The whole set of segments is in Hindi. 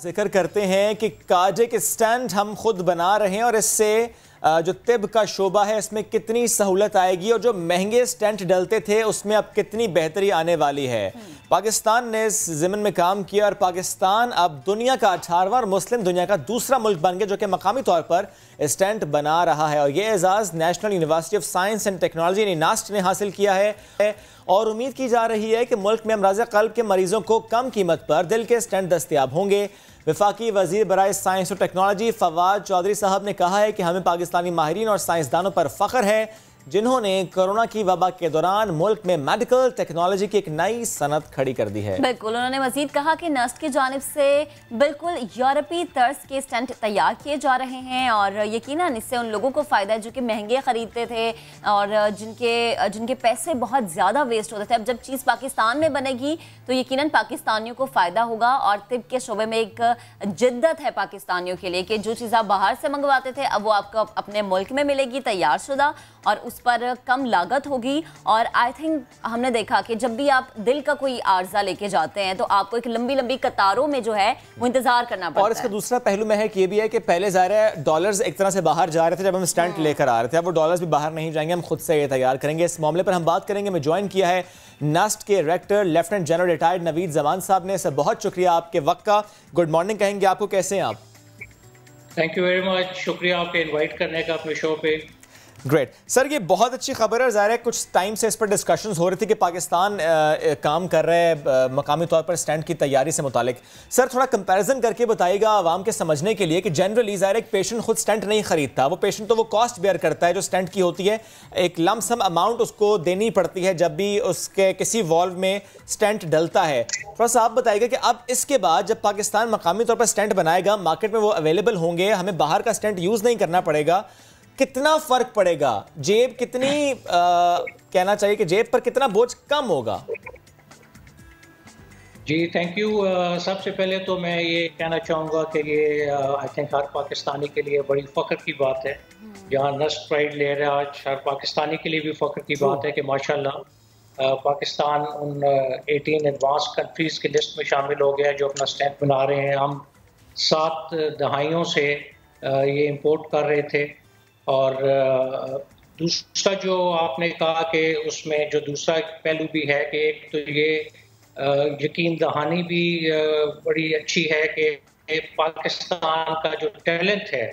जिक्र करते हैं कि कार्डियक स्टेंट हम खुद बना रहे हैं और इससे जो तिब का शोबा है इसमें कितनी सहूलत आएगी और जो महंगे स्टेंट डलते थे उसमें अब कितनी बेहतरी आने वाली है। पाकिस्तान ने इस ज़मीन में काम किया और पाकिस्तान अब दुनिया का 18वां और मुस्लिम दुनिया का दूसरा मुल्क बन गया जो कि मकामी तौर पर स्टेंट बना रहा है। और ये एजाज़ national university of science and technology यानी नास्ट ने हासिल किया है और उम्मीद की जा रही है कि मुल्क में अमराज़ क़ल्ब के मरीजों को कम कीमत पर दिल के स्टेंट दस्तयाब होंगे। वफाकी वज़ीर बराए साइंस और टेक्नोलॉजी फवाद चौधरी साहब ने कहा है कि हमें पाकिस्तानी माहिरीन और साइंसदानों पर फ़ख्र है जिन्होंने कोरोना की वबा के दौरान मुल्क में मेडिकल टेक्नोलॉजी की एक नई सनत खड़ी कर दी है। बिल्कुल, उन्होंने मजीद कहा कि नस्ट की जानिब से बिल्कुल यूरोपी तर्ज के स्टेंट तैयार किए जा रहे हैं और यकीनन इससे उन लोगों को फ़ायदा है जो कि महंगे ख़रीदते थे और जिनके पैसे बहुत ज़्यादा वेस्ट होते थे। अब जब चीज़ पाकिस्तान में बनेगी तो यकीनन पाकिस्तानियों को फ़ायदा होगा और तिब के शोबे में एक जिद्दत है पाकिस्तानियों के लिए कि जो चीज़ आप बाहर से मंगवाते थे अब वो आपको अपने मुल्क में मिलेगी तैयार शुदा और उस पर कम लागत होगी। और आई थिंक हमने देखा कि जब भी आप दिल का कोई आर्जा लेके जाते हैं तो आपको एक लंबी लंबी कतारों में जो है वो इंतजार करना पड़ता है। और इसका दूसरा पहलू महक ये भी है कि पहले ज़ाहिर है डॉलर्स एक तरह से बाहर जा रहे थे जब हम स्टैंट लेकर आ रहे थे, अब वो डॉलर्स भी बाहर नहीं जाएंगे, हम खुद से ये तैयार करेंगे। इस मामले पर हम बात करेंगे। मैं ज्वाइन किया है नास्ट के director lieutenant general retired Naveed Zaman साहब ने। सर बहुत शुक्रिया आपके वक्त का। गुड मॉर्निंग कहेंगे आपको, कैसे हैं आप? थैंक यू वेरी मच, शुक्रिया आपके इनवाइट करने का अपने शो पे। ग्रेट सर, ये बहुत अच्छी खबर है। ज़ाहिर है कुछ टाइम से इस पर डिस्कशंस हो रही थी कि पाकिस्तान काम कर रहे हैं मकामी तौर पर स्टैंड की तैयारी से मुतालिक। सर थोड़ा कंपैरिजन करके बताइएगा आवाम के समझने के लिए कि जनरली ज़ाहिर एक पेशेंट खुद स्टैंड नहीं खरीदता, वो पेशेंट तो वो कॉस्ट बेयर करता है जो स्टैंड की होती है, एक लम सम अमाउंट उसको देनी पड़ती है जब भी उसके किसी वॉल्व में स्टैंड डलता है। थोड़ा सा आप बताइएगा कि अब इसके बाद जब पाकिस्तान मकामी तौर पर स्टैंड बनाएगा, मार्केट में वो अवेलेबल होंगे, हमें बाहर का स्टैंड यूज़ नहीं करना पड़ेगा, कितना फर्क पड़ेगा? जेब कितनी कहना चाहिए कि जेब पर कितना बोझ कम होगा? जी थैंक यू। सबसे पहले तो मैं ये कहना चाहूँगा कि ये आई थिंक हर पाकिस्तानी के लिए बड़ी फ़ख्र की बात है। जहाँ नस्ट प्राइड ले रहा है आज हर पाकिस्तानी के लिए भी फ़ख्र की बात है कि माशाल्लाह पाकिस्तान उन 18 एडवांस कंट्रीज़ की लिस्ट में शामिल हो गया जो अपना स्टैंड बना रहे हैं। हम 7 दहाइयों से ये इम्पोर्ट कर रहे थे। और दूसरा जो आपने कहा कि उसमें जो दूसरा पहलू भी है कि एक तो ये यकीन दहानी भी बड़ी अच्छी है कि पाकिस्तान का जो टैलेंट है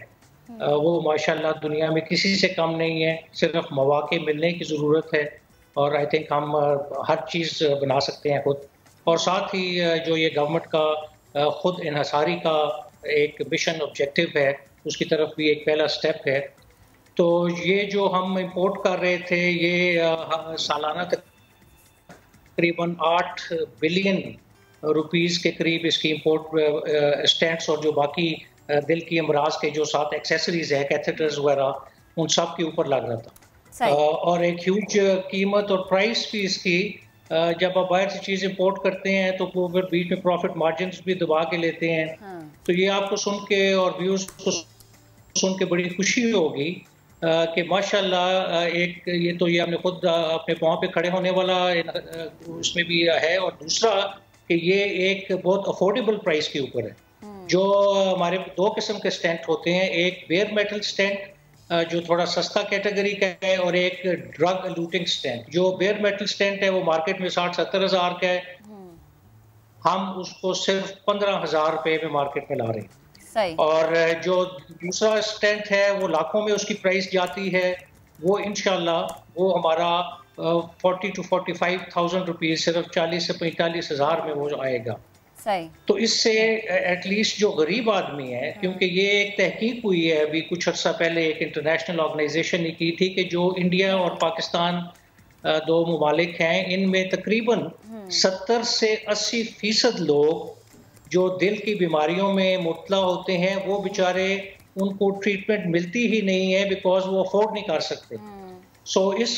वो माशाल्लाह दुनिया में किसी से कम नहीं है, सिर्फ मौके मिलने की ज़रूरत है और आई थिंक हम हर चीज़ बना सकते हैं खुद। और साथ ही जो ये गवर्नमेंट का खुद इन्हसारी का एक मिशन ऑब्जेक्टिव है उसकी तरफ भी एक पहला स्टेप है। तो ये जो हम इंपोर्ट कर रहे थे ये सालाना तकरीबन 8 बिलियन रुपीस के करीब इसकी इंपोर्ट स्टेंट्स और जो बाकी दिल की अमराज के जो साथ एक्सेसरीज है कैथेटर्स वगैरह उन सब के ऊपर लग रहा था। और एक ह्यूज कीमत और प्राइस भी इसकी जब आप बाहर से चीज़ इंपोर्ट करते हैं तो वो फिर बीच में प्रॉफिट मार्जिन भी दबा के लेते हैं। तो ये आपको सुन के और व्यूज को सुन के बड़ी खुशी होगी कि माशाल्लाह एक ये तो ये हमने खुद अपने पाँव पे खड़े होने वाला उसमें भी है और दूसरा कि ये एक बहुत अफोर्डेबल प्राइस के ऊपर है। जो हमारे 2 किस्म के स्टेंट होते हैं, एक बेयर मेटल स्टेंट जो थोड़ा सस्ता कैटेगरी का है और एक ड्रग लूटिंग स्टेंट। जो बेयर मेटल स्टेंट है वो मार्केट में 60-70 हज़ार का है, हम उसको सिर्फ 15,000 रुपये में मार्केट में ला रहे हैं। और जो दूसरा स्टेंट है वो लाखों में उसकी प्राइस जाती है, वो इंशाल्लाह वो हमारा 40 to 45,000 रुपीज़ सिर्फ 40 से 45 हज़ार में वो आएगा। तो इससे एटलीस्ट जो गरीब आदमी है, क्योंकि ये एक तहकीक हुई है अभी कुछ अर्सा पहले एक इंटरनेशनल ऑर्गेनाइजेशन ने की थी कि जो इंडिया और पाकिस्तान 2 ममालिक हैं, इनमें तकरीबन 70 से 80% लोग जो दिल की बीमारियों में मुब्तला होते हैं वो बेचारे उनको ट्रीटमेंट मिलती ही नहीं है बिकॉज वो अफोर्ड नहीं कर सकते। सो इस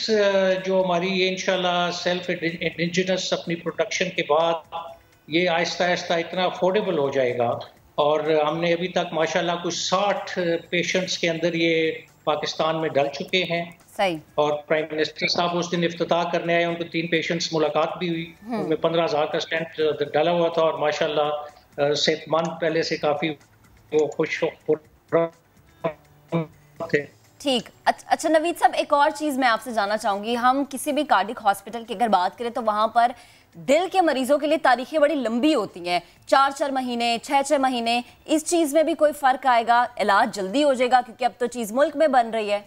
जो हमारी ये इंशाल्लाह सेल्फ इंडिजिनस अपनी प्रोडक्शन के बाद ये आहिस्ता आहिस्ता इतना अफोर्डेबल हो जाएगा। और हमने अभी तक माशाल्लाह कुछ 60 पेशेंट्स के अंदर ये पाकिस्तान में डल चुके हैं। सही। और प्राइम मिनिस्टर साहब उस दिन इफ्तिताह करने आए, उनको 3 पेशेंट्स मुलाकात भी हुई, उनमें 15,000 का स्टेंट डाला हुआ था और माशाल्लाह सेहतमंद पहले से काफी वो खुश थे। ठीक। अच्छा नवीद साहब, एक और चीज़ मैं आपसे जानना चाहूँगी, हम किसी भी कार्डिक हॉस्पिटल की अगर बात करें तो वहाँ पर दिल के मरीजों के लिए तारीखें बड़ी लंबी होती हैं, 4-4 महीने, 6-6 महीने। इस चीज़ में भी कोई फ़र्क आएगा, इलाज जल्दी हो जाएगा क्योंकि अब तो चीज़ मुल्क में बन रही है?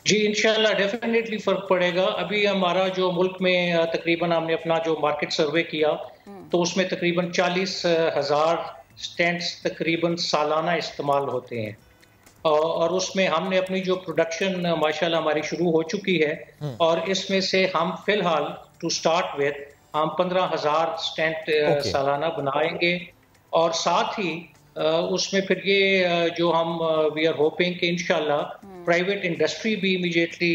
जी इंशाल्लाह डेफिनेटली फ़र्क पड़ेगा। अभी हमारा जो मुल्क में तकरीबन हमने अपना जो मार्केट सर्वे किया तो उसमें तकरीबन 40,000 स्टेंट्स तकरीबन सालाना इस्तेमाल होते हैं और उसमें हमने अपनी जो प्रोडक्शन माशाल्लाह हमारी शुरू हो चुकी है और इसमें से हम फिलहाल टू स्टार्ट विद हम 15,000 स्टेंट सालाना बनाएंगे और साथ ही उसमें फिर ये जो हम वी आर होपिंग कि इंशाल्लाह प्राइवेट इंडस्ट्री भी इमीडिएटली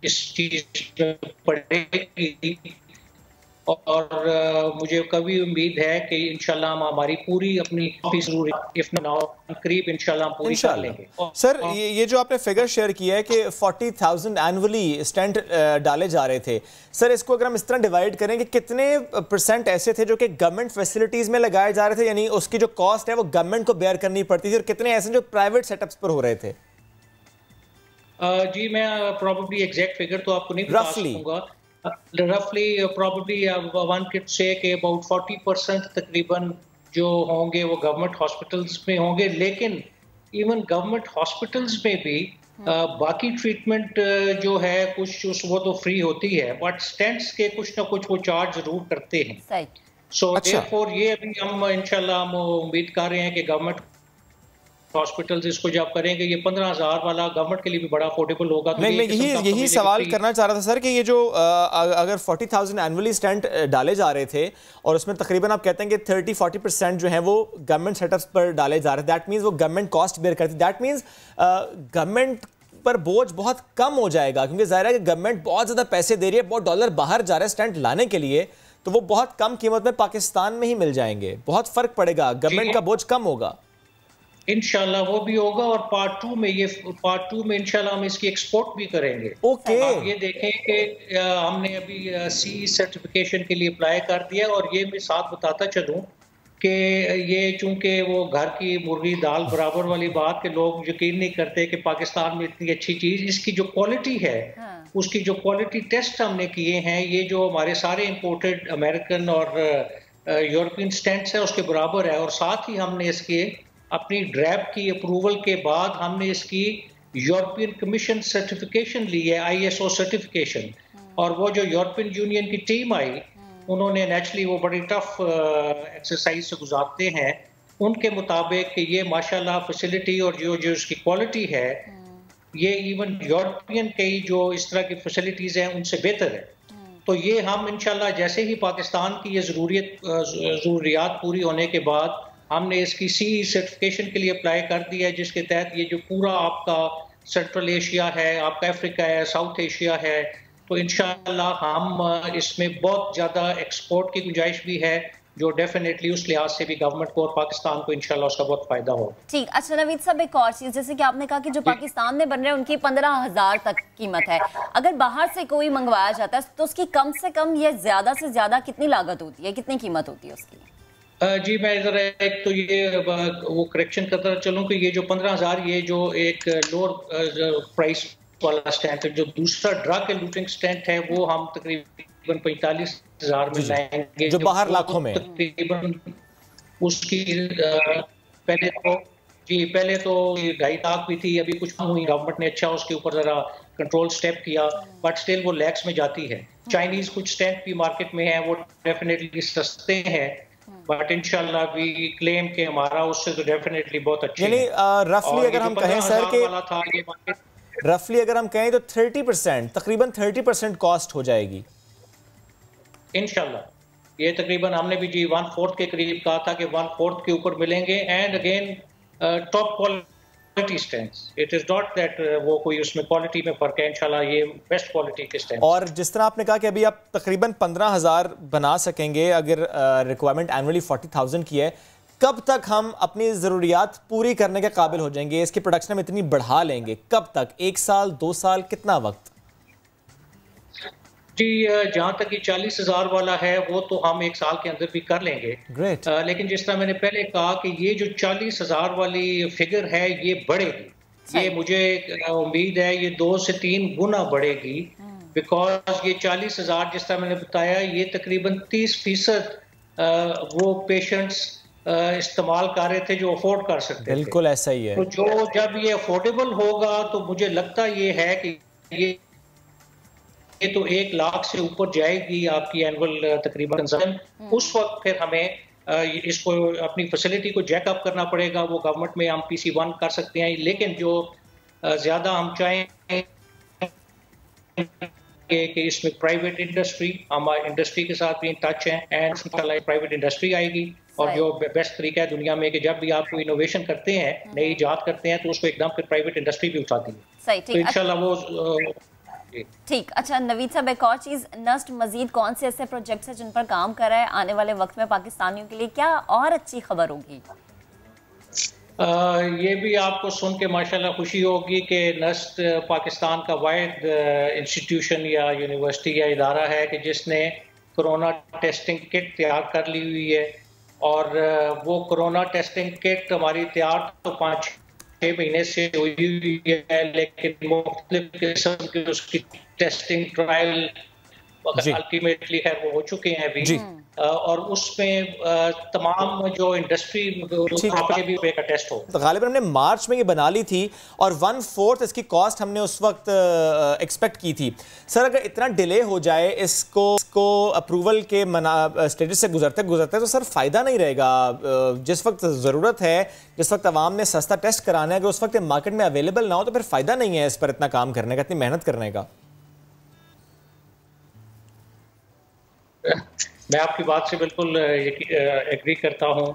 इस चीज में पड़ेगी और मुझे कभी उम्मीद है कि इंशाल्लाह हम हमारी पूरी अपनी करीब इंशाल्लाह हम पूरी कर लेंगे। सर ये जो आपने फिगर शेयर किया है कि 40,000 एनुअली स्टेंट डाले जा रहे थे, सर इसको अगर हम इस तरह डिवाइड करें कि कितने % ऐसे थे जो कि गवर्नमेंट फैसिलिटीज में लगाए जा रहे थे, यानी उसकी जो कॉस्ट है वो गवर्नमेंट को बेयर करनी पड़ती थी, और कितने ऐसे जो प्राइवेट सेटअप्स पर हो रहे थे? जी मैं प्रॉब्ली एग्जैक्ट फिगर तो आपको नहीं बता सकूंगा। रफली प्रॉब्ली वन कैन से कि अबाउट 40% तकरीबन जो होंगे वो गवर्नमेंट हॉस्पिटल्स में होंगे, लेकिन इवन गवर्नमेंट हॉस्पिटल्स में भी बाकी ट्रीटमेंट जो है कुछ वो तो फ्री होती है, बट स्टेंट्स के कुछ ना कुछ वो चार्ज जरूर करते हैं। सो देयरफॉर ये अभी हम इंशाल्लाह हम उम्मीद कर रहे हैं कि गवर्नमेंट हॉस्पिटल्स इसको जब करेंगे ये 15,000 वाला गवर्नमेंट के लिए भी बड़ा अफोर्डेबल होगा। मैं यही सवाल करना चाह रहा था सर कि ये जो अगर 40,000 एनुअली स्टेंट डाले जा रहे थे और उसमें तकरीबन आप कहते हैं कि 30-40% जो है वो गवर्नमेंट सेटअप्स पर डाले जा रहे हैं, दैट मीन्स वो गवर्नमेंट कॉस्ट बेयर करती है, दैट मीन्स गवर्नमेंट पर बोझ बहुत कम हो जाएगा, क्योंकि जाहिर है कि गवर्नमेंट बहुत ज़्यादा पैसे दे रही है, बहुत डॉलर बाहर जा रहा है स्टेंट लाने के लिए, तो वो बहुत कम कीमत में पाकिस्तान में ही मिल जाएंगे, बहुत फ़र्क पड़ेगा, गवर्नमेंट का बोझ कम होगा। इंशाल्लाह वो भी होगा और पार्ट 2 में इंशाल्लाह हम इसकी एक्सपोर्ट भी करेंगे। आप ये देखें कि हमने अभी CE सर्टिफिकेशन के लिए अप्लाई कर दिया और ये मैं साथ बताता चलूं कि ये चूंकि वो घर की मुर्गी दाल बराबर वाली बात कि लोग यकीन नहीं करते कि पाकिस्तान में इतनी अच्छी चीज, इसकी जो क्वालिटी है उसकी जो क्वालिटी टेस्ट हमने किए हैं, ये जो हमारे सारे इंपोर्टेड अमेरिकन और यूरोपियन स्टेंट्स है उसके बराबर है। और साथ ही हमने इसके अपनी ड्रैप की अप्रूवल के बाद हमने इसकी यूरोपियन कमीशन सर्टिफिकेशन ली है, ISO सर्टिफिकेशन, और वो जो यूरोपियन यूनियन की टीम आई उन्होंने नेचुरली वो बड़ी टफ एक्सरसाइज से गुजारते हैं, उनके मुताबिक ये माशाल्लाह फैसिलिटी और जो उसकी क्वालिटी है ये इवन यूरोपियन की जो इस तरह की फैसिलिटीज हैं उनसे बेहतर है। तो ये हम इंशाल्लाह जैसे ही पाकिस्तान की ये ज़रूरियात पूरी होने के बाद हमने इसकी CE सर्टिफिकेशन के लिए अप्लाई कर दिया है, जिसके तहत ये जो पूरा आपका सेंट्रल एशिया है, आपका अफ्रीका है, साउथ एशिया है, तो इंशाल्लाह हम इसमें बहुत ज़्यादा एक्सपोर्ट की गुंजाइश भी है, जो डेफिनेटली उस लिहाज से भी गवर्नमेंट को और पाकिस्तान को इंशाल्लाह उसका बहुत फायदा होगा। ठीक। अच्छा नवीद साहब, एक और चीज़, जैसे कि आपने कहा कि जो पाकिस्तान में बन रहे हैं उनकी 15,000 तक कीमत है, अगर बाहर से कोई मंगवाया जाता है तो उसकी कम से कम या ज़्यादा से ज़्यादा कितनी लागत होती है, कितनी कीमत होती है उसकी? जी मैं जरा एक तो ये वो करेक्शन करता चलूं कि ये जो 15,000 ये जो एक लोअर प्राइस वाला स्टैंड है, जो दूसरा ड्रग एलूटिंग स्टैंड है वो हम तकरीबन 45,000 में लाएंगे, जो बाहर लाखों में तकरीबन उसकी पहले तो 2.5 लाख भी थी, अभी कुछ कम हुई, गवर्नमेंट ने अच्छा उसके ऊपर जरा कंट्रोल स्टेप किया, बट स्टिल वो लैक्स में जाती है। चाइनीज कुछ स्टैंड भी मार्केट में है, वो डेफिनेटली सस्ते हैं, बट इंशाल्लाह वी क्लेम के हमारा उससे तो डेफिनेटली बहुत अच्छा है। रफली अगर हम कहें सर कि रफली अगर हम कहें तो 30% तकरीबन 30% कॉस्ट हो जाएगी इंशाल्लाह। ये तकरीबन हमने भी जी 1/4 के करीब कहा था कि 1/4 के ऊपर मिलेंगे, and again top quality stands, it is not that वो कोई उसमें क्वालिटी में फर्क है, इंशाल्लाह ये बेस्ट क्वालिटी के स्टैंड। और जिस तरह आपने कहा कि अभी आप तकरीबन 15,000 बना सकेंगे, अगर रिक्वायरमेंट एनुअली 40,000 की है, कब तक हम अपनी ज़रूरियात पूरी करने के काबिल हो जाएंगे, इसकी प्रोडक्शन हम इतनी बढ़ा लेंगे, कब तक? 1 साल 2 साल, कितना वक्त? जी, जहाँ तक ये 40,000 वाला है वो तो हम 1 साल के अंदर भी कर लेंगे। ग्रेट। लेकिन जिस तरह मैंने पहले कहा कि ये जो 40,000 वाली फिगर है ये बढ़ेगी। ये मुझे उम्मीद है ये 2 से 3 गुना बढ़ेगी, बिकॉज ये 40,000 जिस तरह मैंने बताया ये तकरीबन 30% वो पेशेंट्स इस्तेमाल कर रहे थे जो अफोर्ड कर सकते थे। बिल्कुल ऐसा ही है। तो जो जब ये अफोर्डेबल होगा तो मुझे लगता ये है कि ये तो 1 लाख से ऊपर जाएगी आपकी एनुअल तकरीबन कंजम्पशन। उस वक्त फिर हमें इसको अपनी फैसिलिटी को जैकअप करना पड़ेगा। वो गवर्नमेंट में हम PC1 कर सकते हैं, लेकिन जो ज्यादा हम चाहें कि इसमें प्राइवेट इंडस्ट्री, हम इंडस्ट्री के साथ भी इन टच हैं एंड प्राइवेट इंडस्ट्री आएगी। और जो बेस्ट तरीका है दुनिया में कि जब भी आप कोई इनोवेशन करते हैं, नई इजाद करते हैं, तो उसको एकदम फिर प्राइवेट इंडस्ट्री भी उठाती है। तो इंशाल्लाह वो ठीक। अच्छा नवीद साहब, एक और चीज़, नस्ट मजीद कौन से ऐसे प्रोजेक्ट्स हैं जिन पर काम कर रहा है? आने वाले वक्त में पाकिस्तानियों के लिए क्या और अच्छी खबर होगी? ये भी आपको सुन के माशाल्लाह खुशी होगी कि नस्ट पाकिस्तान का वाहिद इंस्टीट्यूशन या यूनिवर्सिटी या इदारा है कि जिसने कोरोना टेस्टिंग किट तैयार कर ली हुई है। और वो कोरोना टेस्टिंग किट हमारी तैयार तो 5-6 महीने से हुई हुई है, लेकिन मुख्तलिफ किस्म की उसकी टेस्टिंग ट्रायल अल्टीमेटली खैर वो हो चुके हैं अभी। और उसमें तमाम जो इंडस्ट्री भी का टेस्ट हो। तो गालिबन हमने मार्च में ये बना ली थी और 1/4 इसकी कॉस्ट हमने उस वक्त एक्सपेक्ट की थी। सर अगर इतना डिले हो जाए इसको अप्रूवल के स्टेजेस से गुजरते गुजरते तो सर फ़ायदा नहीं रहेगा। जिस वक्त ज़रूरत है, जिस वक्त आवाम ने सस्ता टेस्ट कराना है, अगर उस वक्त मार्केट में अवेलेबल ना हो तो फिर फ़ायदा नहीं है इस पर इतना काम करने का, इतनी मेहनत करने का। मैं आपकी बात से बिल्कुल एग्री करता हूं।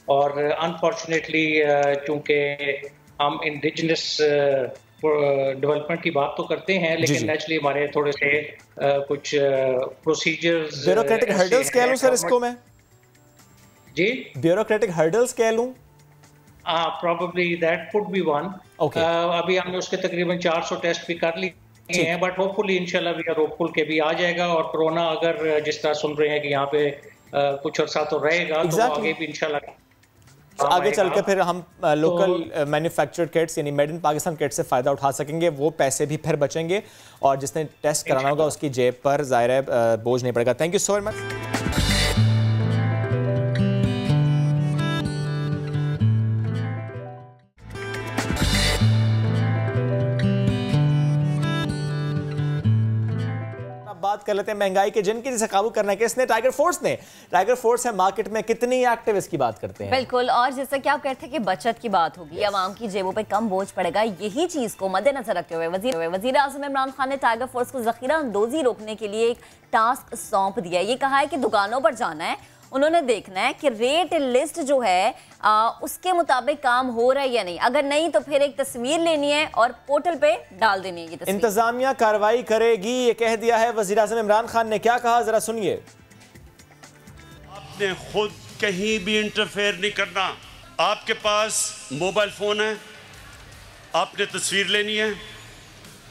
और अनफॉर्चुनेटली चूंकि हम इंडिजिनस डेवलपमेंट की बात तो करते हैं, लेकिन नेचुरली हमारे थोड़े से कुछ प्रोसीजर्स, ब्यूरोक्रेटिक हर्डल्स कह लूं सर इसको मैं? जी, ब्यूरोक्रेटिक हर्डल्स कह लूं? Probably that could be one. अभी हमने उसके तकरीबन 400 टेस्ट भी कर ली हैं, बट होपफुली इंशाल्लाह वी आर होपफुल के भी आ जाएगा। और कोरोना अगर जिस तरह सुन रहे हैं कि यहाँ पे कुछ अर्सा तो रहेगा, तो आगे भी इंशाल्लाह आगे चल के फिर हम लोकल मैन्युफैक्चर्ड किट्स यानी मेड इन पाकिस्तान किट से फ़ायदा उठा सकेंगे। वो पैसे भी फिर बचेंगे और जिसने टेस्ट कराना होगा उसकी जेब पर ज़ाहिर है बोझ नहीं पड़ेगा। Thank you so much. बात कर लेते हैं महंगाई के जिनकी जिसे काबू करना है किसने? टाइगर फोर्स है मार्केट में, कितनी एक्टिव इसकी बात करते हैं। बिल्कुल। और जैसा कि आप कहते हैं कि बचत की बात होगी, आवाम की जेबों पे कम बोझ पड़ेगा, यही चीज को मद्देनजर रखते हुए वजीर आज़म इमरान खान ने टाइगर फोर्स को जखीरा अंदोजी रोकने के लिए एक टास्क सौंप दिया। ये कहा है कि दुकानों पर जाना है, उन्होंने देखना है कि रेट लिस्ट जो है उसके मुताबिक काम हो रहा है या नहीं। अगर नहीं तो फिर एक तस्वीर लेनी है और पोर्टल पे डाल देनी है। ये इंतजामिया कार्रवाई करेगी, ये कह दिया है वज़ीर आज़म इमरान खान ने। क्या कहा जरा सुनिए। आपने खुद कहीं भी इंटरफेयर नहीं करना। आपके पास मोबाइल फोन है, आपने तस्वीर लेनी है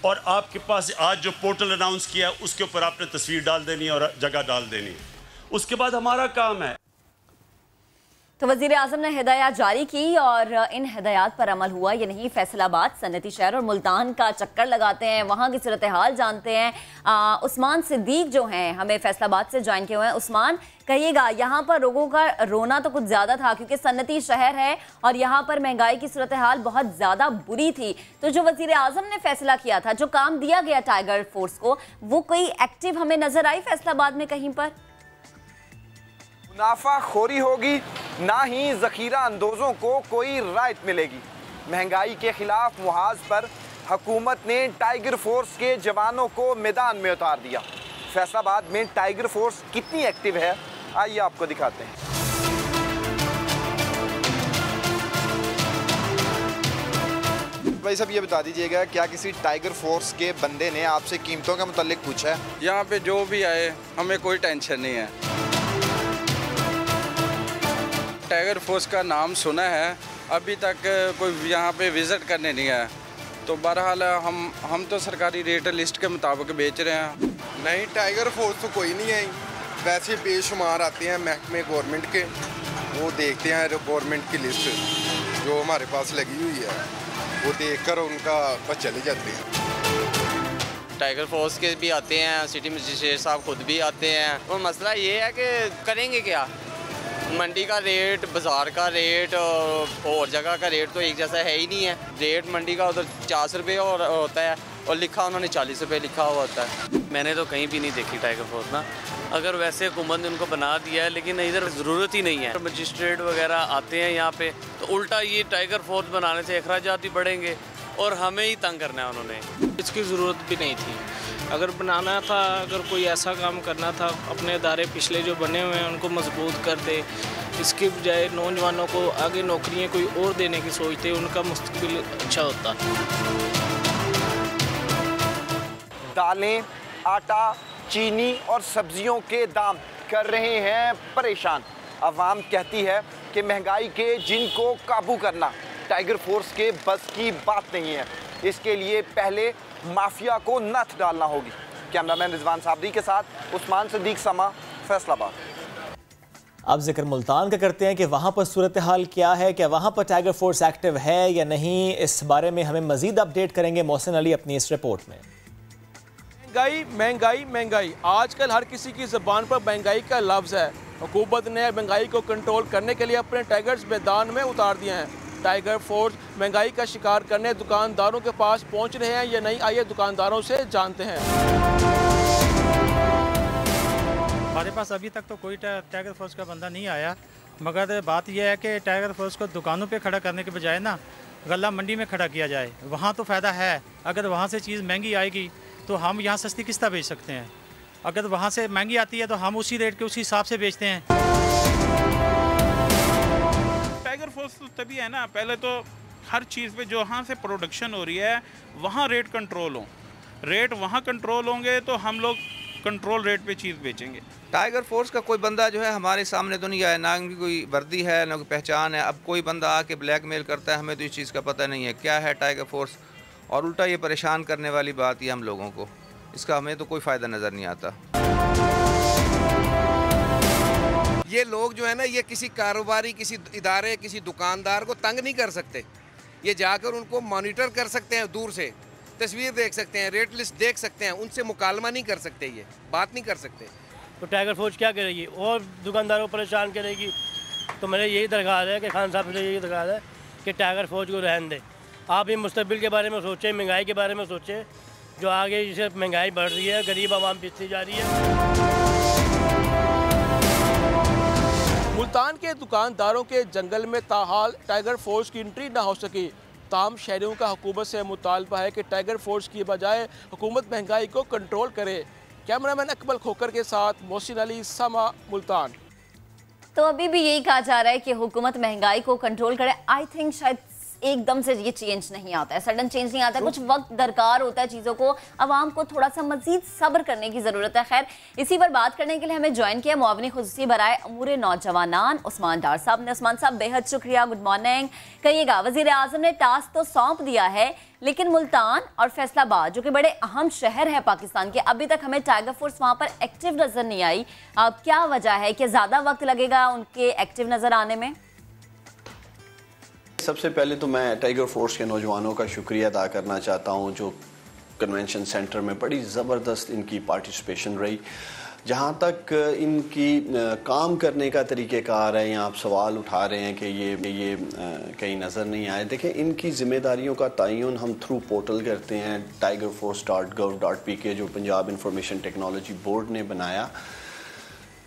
और आपके पास आज जो पोर्टल अनाउंस किया उसके ऊपर आपने तस्वीर डाल देनी है और जगह डाल देनी है। उसके बाद हमारा काम है। तो वज़ीर आज़म ने हिदायत जारी की और इन हिदायत पर अमल हुआ। ये नहीं, फैसलाबाद, सन्नती शहर और मुल्तान का चक्कर लगाते हैं, वहाँ की सूरत हाल जानते हैं। उस्मान सिद्दीक जो हैं हमें फैसलाबाद से ज्वाइन किए हुए हैं। उस्मान, कहिएगा यहाँ पर लोगों का रोना तो कुछ ज़्यादा था क्योंकि सन्नती शहर है और यहाँ पर महंगाई की सूरत हाल बहुत ज़्यादा बुरी थी। तो जो वज़ीर आज़म ने फैसला किया था, जो काम दिया गया टाइगर फोर्स को, वो कोई एक्टिव हमें नजर आई फैसलाबाद में कहीं पर? मुनाफाखोरी होगी, ना ही ज़खीरा अंदोज़ों को कोई राहत मिलेगी। महंगाई के खिलाफ मुहाज पर हुकूमत ने टाइगर फोर्स के जवानों को मैदान में उतार दिया। फैसलाबाद में टाइगर फोर्स कितनी एक्टिव है, आइए आपको दिखाते हैं। भाई साहब ये बता दीजिएगा, क्या किसी टाइगर फोर्स के बंदे ने आपसे कीमतों के मुतालिक पूछा है? यहाँ पे जो भी आए हमें कोई टेंशन नहीं है। टाइगर फोर्स का नाम सुना है, अभी तक कोई यहाँ पे विजिट करने नहीं आया। तो बहरहाल हम तो सरकारी रेट लिस्ट के मुताबिक बेच रहे हैं। नहीं, टाइगर फोर्स तो कोई नहीं आई, वैसे बेशुमार आते हैं महकमे गवर्नमेंट के, वो देखते हैं गवर्नमेंट की लिस्ट जो हमारे पास लगी हुई है, वो देखकर उनका बस चले जाते हैं। टाइगर फोर्स के भी आते हैं, सिटी मजिस्ट्रेट साहब खुद भी आते हैं। और मसला ये है कि करेंगे क्या, मंडी का रेट, बाज़ार का रेट और जगह का रेट तो एक जैसा है ही नहीं है। रेट मंडी का उधर 40 रुपये और होता है और लिखा उन्होंने 40 रुपये लिखा हुआ होता है। मैंने तो कहीं भी नहीं देखी टाइगर फोर्स ना, अगर वैसे हुकूमत ने उनको बना दिया है, लेकिन इधर ज़रूरत ही नहीं है। मजिस्ट्रेट वगैरह आते हैं यहाँ पे, तो उल्टा ये टाइगर फोर्स बनाने से अखराजात भी बढ़ेंगे और हमें ही तंग करना है उन्होंने। इसकी ज़रूरत भी नहीं थी, अगर बनाना था, अगर कोई ऐसा काम करना था, अपने इदारे पिछले जो बने हुए हैं उनको मजबूत कर दे, इसके बजाय नौजवानों को आगे नौकरियां कोई और देने की सोचते, उनका मुस्तकबिल अच्छा होता। दालें, आटा, चीनी और सब्जियों के दाम कर रहे हैं परेशान। अवाम कहती है कि महंगाई के जिनको काबू करना टाइगर फोर्स के बस की बात नहीं है, इसके लिए पहले माफिया को नथ डालना होगी। कैमरामैन रिजवान साबरी के साथ उस्मान सिद्दीक, समा, फैसलाबाद। अब जिक्र मुल्तान का करते हैं कि वहाँ पर सूरत हाल क्या है, क्या वहाँ पर टाइगर फोर्स एक्टिव है या नहीं। इस बारे में हमें मजीद अपडेट करेंगे मोहसिन अली अपनी इस रिपोर्ट में। महंगाई महंगाई महंगाई, आजकल हर किसी की ज़बान पर महंगाई का लफ्ज़ है। हुकूमत ने महंगाई को कंट्रोल करने के लिए अपने टाइगर्स मैदान में उतार दिए हैं। टाइगर फोर्स महंगाई का शिकार करने दुकानदारों के पास पहुंच रहे हैं या नहीं, आइए दुकानदारों से जानते हैं। हमारे पास अभी तक तो कोई टाइगर फोर्स का बंदा नहीं आया, मगर बात यह है कि टाइगर फोर्स को दुकानों पे खड़ा करने के बजाय ना गल्ला मंडी में खड़ा किया जाए, वहाँ तो फ़ायदा है। अगर वहाँ से चीज़ महंगी आएगी तो हम यहाँ सस्ती किस तरह बेच सकते हैं। अगर वहाँ से महंगी आती है तो हम उसी रेट के उसी हिसाब से बेचते हैं। टाइगर फोर्स तो तभी है ना, पहले तो हर चीज़ पे जहाँ से प्रोडक्शन हो रही है वहाँ रेट कंट्रोल हो, रेट वहाँ कंट्रोल होंगे तो हम लोग कंट्रोल रेट पे चीज़ बेचेंगे। टाइगर फोर्स का कोई बंदा जो है हमारे सामने तो नहीं आया, ना उनकी कोई वर्दी है ना कोई पहचान है। अब कोई बंदा आके ब्लैकमेल करता है, हमें तो इस चीज़ का पता नहीं है क्या है टाइगर फोर्स, और उल्टा ये परेशान करने वाली बात है हम लोगों को, इसका हमें तो कोई फ़ायदा नज़र नहीं आता। ये लोग जो है ना, ये किसी कारोबारी, किसी इदारे, किसी दुकानदार को तंग नहीं कर सकते। ये जाकर उनको मॉनिटर कर सकते हैं, दूर से तस्वीर देख सकते हैं, रेट लिस्ट देख सकते हैं, उनसे मुकालमा नहीं कर सकते, ये बात नहीं कर सकते। तो टाइगर फोर्स क्या करेगी और दुकानदारों को परेशान करेगी। तो मेरे यही दरख्वास्त है कि खान साहब से यही दरख्वास्त है कि टाइगर फोर्स को रहने दें। आप भी मुस्तकबिल के बारे में सोचें, महंगाई के बारे में सोचें, जो आगे जिसे महंगाई बढ़ रही है, गरीब आवाम पिछती जा रही है। मुल्तान के दुकानदारों के जंगल में ताहाल टाइगर फोर्स की एंट्री ना हो सकी। ताम शहरियों का हुकूमत से मुतालबा है कि टाइगर फोर्स की बजाय हुकूमत महंगाई को कंट्रोल करे। कैमरामैन अकबल खोकर के साथ मोहसिन अली, समा, मुल्तान। तो अभी भी यही कहा जा रहा है कि हुकूमत महंगाई को कंट्रोल करे। आई थिंक शायद एकदम से ये चेंज नहीं आता है, सडन चेंज नहीं आता है, कुछ वक्त दरकार होता है चीज़ों को, आवाम को थोड़ा सा मजीद सब्र करने की ज़रूरत है। खैर, इसी पर बात करने के लिए हमें ज्वाइन किया मुआवनी खुसूसी बराए अमूर नौजवानान उस्मान डार साहब ने। उस्मान साहब बेहद शुक्रिया, गुड मॉर्निंग। कहिएगा, वज़ीर आज़म ने टास्क तो सौंप दिया है, लेकिन मुल्तान और फैसलाबाद जो कि बड़े अहम शहर है पाकिस्तान के, अभी तक हमें टाइगर फोर्स वहाँ पर एक्टिव नज़र नहीं आई। क्या वजह है कि ज़्यादा वक्त लगेगा उनके एक्टिव नज़र आने में? सबसे पहले तो मैं टाइगर फोर्स के नौजवानों का शुक्रिया अदा करना चाहता हूं, जो कन्वेंशन सेंटर में बड़ी ज़बरदस्त इनकी पार्टिसिपेशन रही। जहां तक इनकी काम करने का तरीक़ेकार है, यहाँ आप सवाल उठा रहे हैं कि ये कहीं नज़र नहीं आए। देखें, इनकी ज़िम्मेदारियों का तयन हम थ्रू पोर्टल करते हैं tigerforce.gov.pk, जो पंजाब इंफॉर्मेशन टेक्नोलॉजी बोर्ड ने बनाया।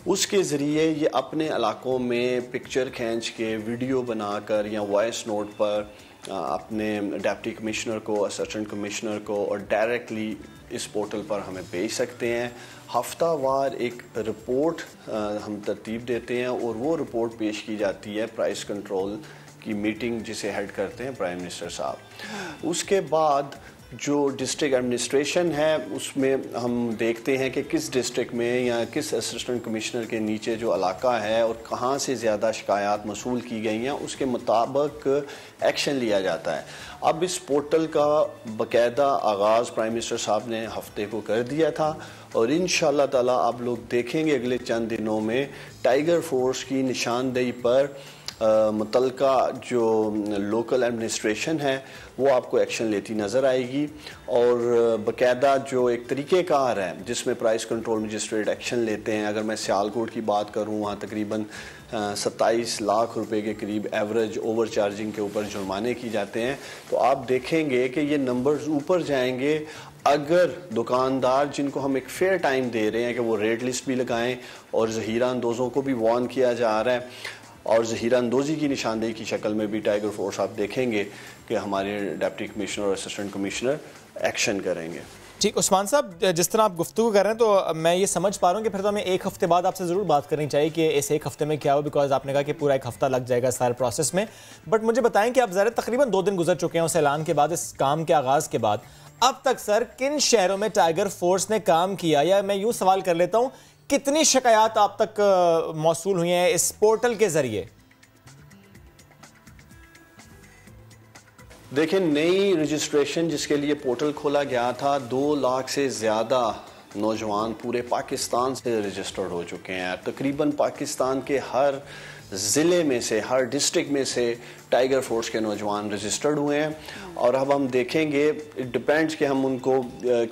उसके ज़रिए ये अपने इलाकों में पिक्चर खींच के, वीडियो बनाकर या वॉइस नोट पर अपने डिप्टी कमिश्नर को, असिस्टेंट कमिश्नर को और डायरेक्टली इस पोर्टल पर हमें भेज सकते हैं। हफ्तावार एक रिपोर्ट हम तरतीब देते हैं और वो रिपोर्ट पेश की जाती है प्राइस कंट्रोल की मीटिंग जिसे हेड करते हैं प्राइम मिनिस्टर साहब। उसके बाद जो डिस्ट्रिक्ट एडमिनिस्ट्रेशन है उसमें हम देखते हैं कि किस डिस्ट्रिक्ट में या किस असिस्टेंट कमिश्नर के नीचे जो इलाका है और कहाँ से ज़्यादा शिकायत मसूल की गई हैं उसके मुताबिक एक्शन लिया जाता है। अब इस पोर्टल का बाकायदा आगाज़ प्राइम मिनिस्टर साहब ने हफ्ते को कर दिया था और इंशाअल्लाह ताला आप लोग देखेंगे अगले चंद दिनों में टाइगर फोर्स की निशानदेही पर मुतलका जो लोकल एडमिनिस्ट्रेशन है वो आपको एक्शन लेती नज़र आएगी और बाकायदा जो एक तरीक़ेकार है जिसमें प्राइस कंट्रोल मजिस्ट्रेट एक्शन लेते हैं। अगर मैं सियालकोट की बात करूँ वहाँ तकरीबन 27 लाख रुपए के करीब एवरेज ओवर चार्जिंग के ऊपर जुर्माने की जाते हैं। तो आप देखेंगे कि ये नंबर्स ऊपर जाएंगे अगर दुकानदार जिनको हम एक फेयर टाइम दे रहे हैं कि वो रेट लिस्ट भी लगाएं और ज़हीरा अंदोज़ों को भी वार्न किया जा रहा है और ज़हीरा अंदोज़ी की निशानदेही की शक्ल में भी टाइगर फोर्स आप देखेंगे कि हमारे डिप्टी कमिश्नर और असिस्टेंट कमिश्नर एक्शन करेंगे। ठीक उस्मान साहब, जिस तरह आप गुफ्तगू कर रहे हैं तो मैं ये समझ पा रहा हूँ कि फिर तो हमें एक हफ्ते बाद आपसे ज़रूर बात करनी चाहिए कि इस एक हफ्ते में क्या हो, बिकॉज आपने कहा कि पूरा एक हफ्ता लग जाएगा सारे प्रोसेस में। बट मुझे बताएं कि आप ज़रा तकरीबन 2 दिन गुजर चुके हैं उस ऐलान के बाद, इस काम के आगाज़ के बाद। अब तक सर किन शहरों में टाइगर फोर्स ने काम किया, या मैं यूँ सवाल कर लेता हूँ कितनी शिकायत आप तक मौसूल हुई हैं इस पोर्टल के ज़रिए? देखिए, नई रजिस्ट्रेशन जिसके लिए पोर्टल खोला गया था 2 लाख से ज़्यादा नौजवान पूरे पाकिस्तान से रजिस्टर्ड हो चुके हैं। तकरीबन पाकिस्तान के हर ज़िले में से, हर डिस्ट्रिक्ट में से टाइगर फोर्स के नौजवान रजिस्टर्ड हुए हैं और अब हम देखेंगे, इट डिपेंड्स कि हम उनको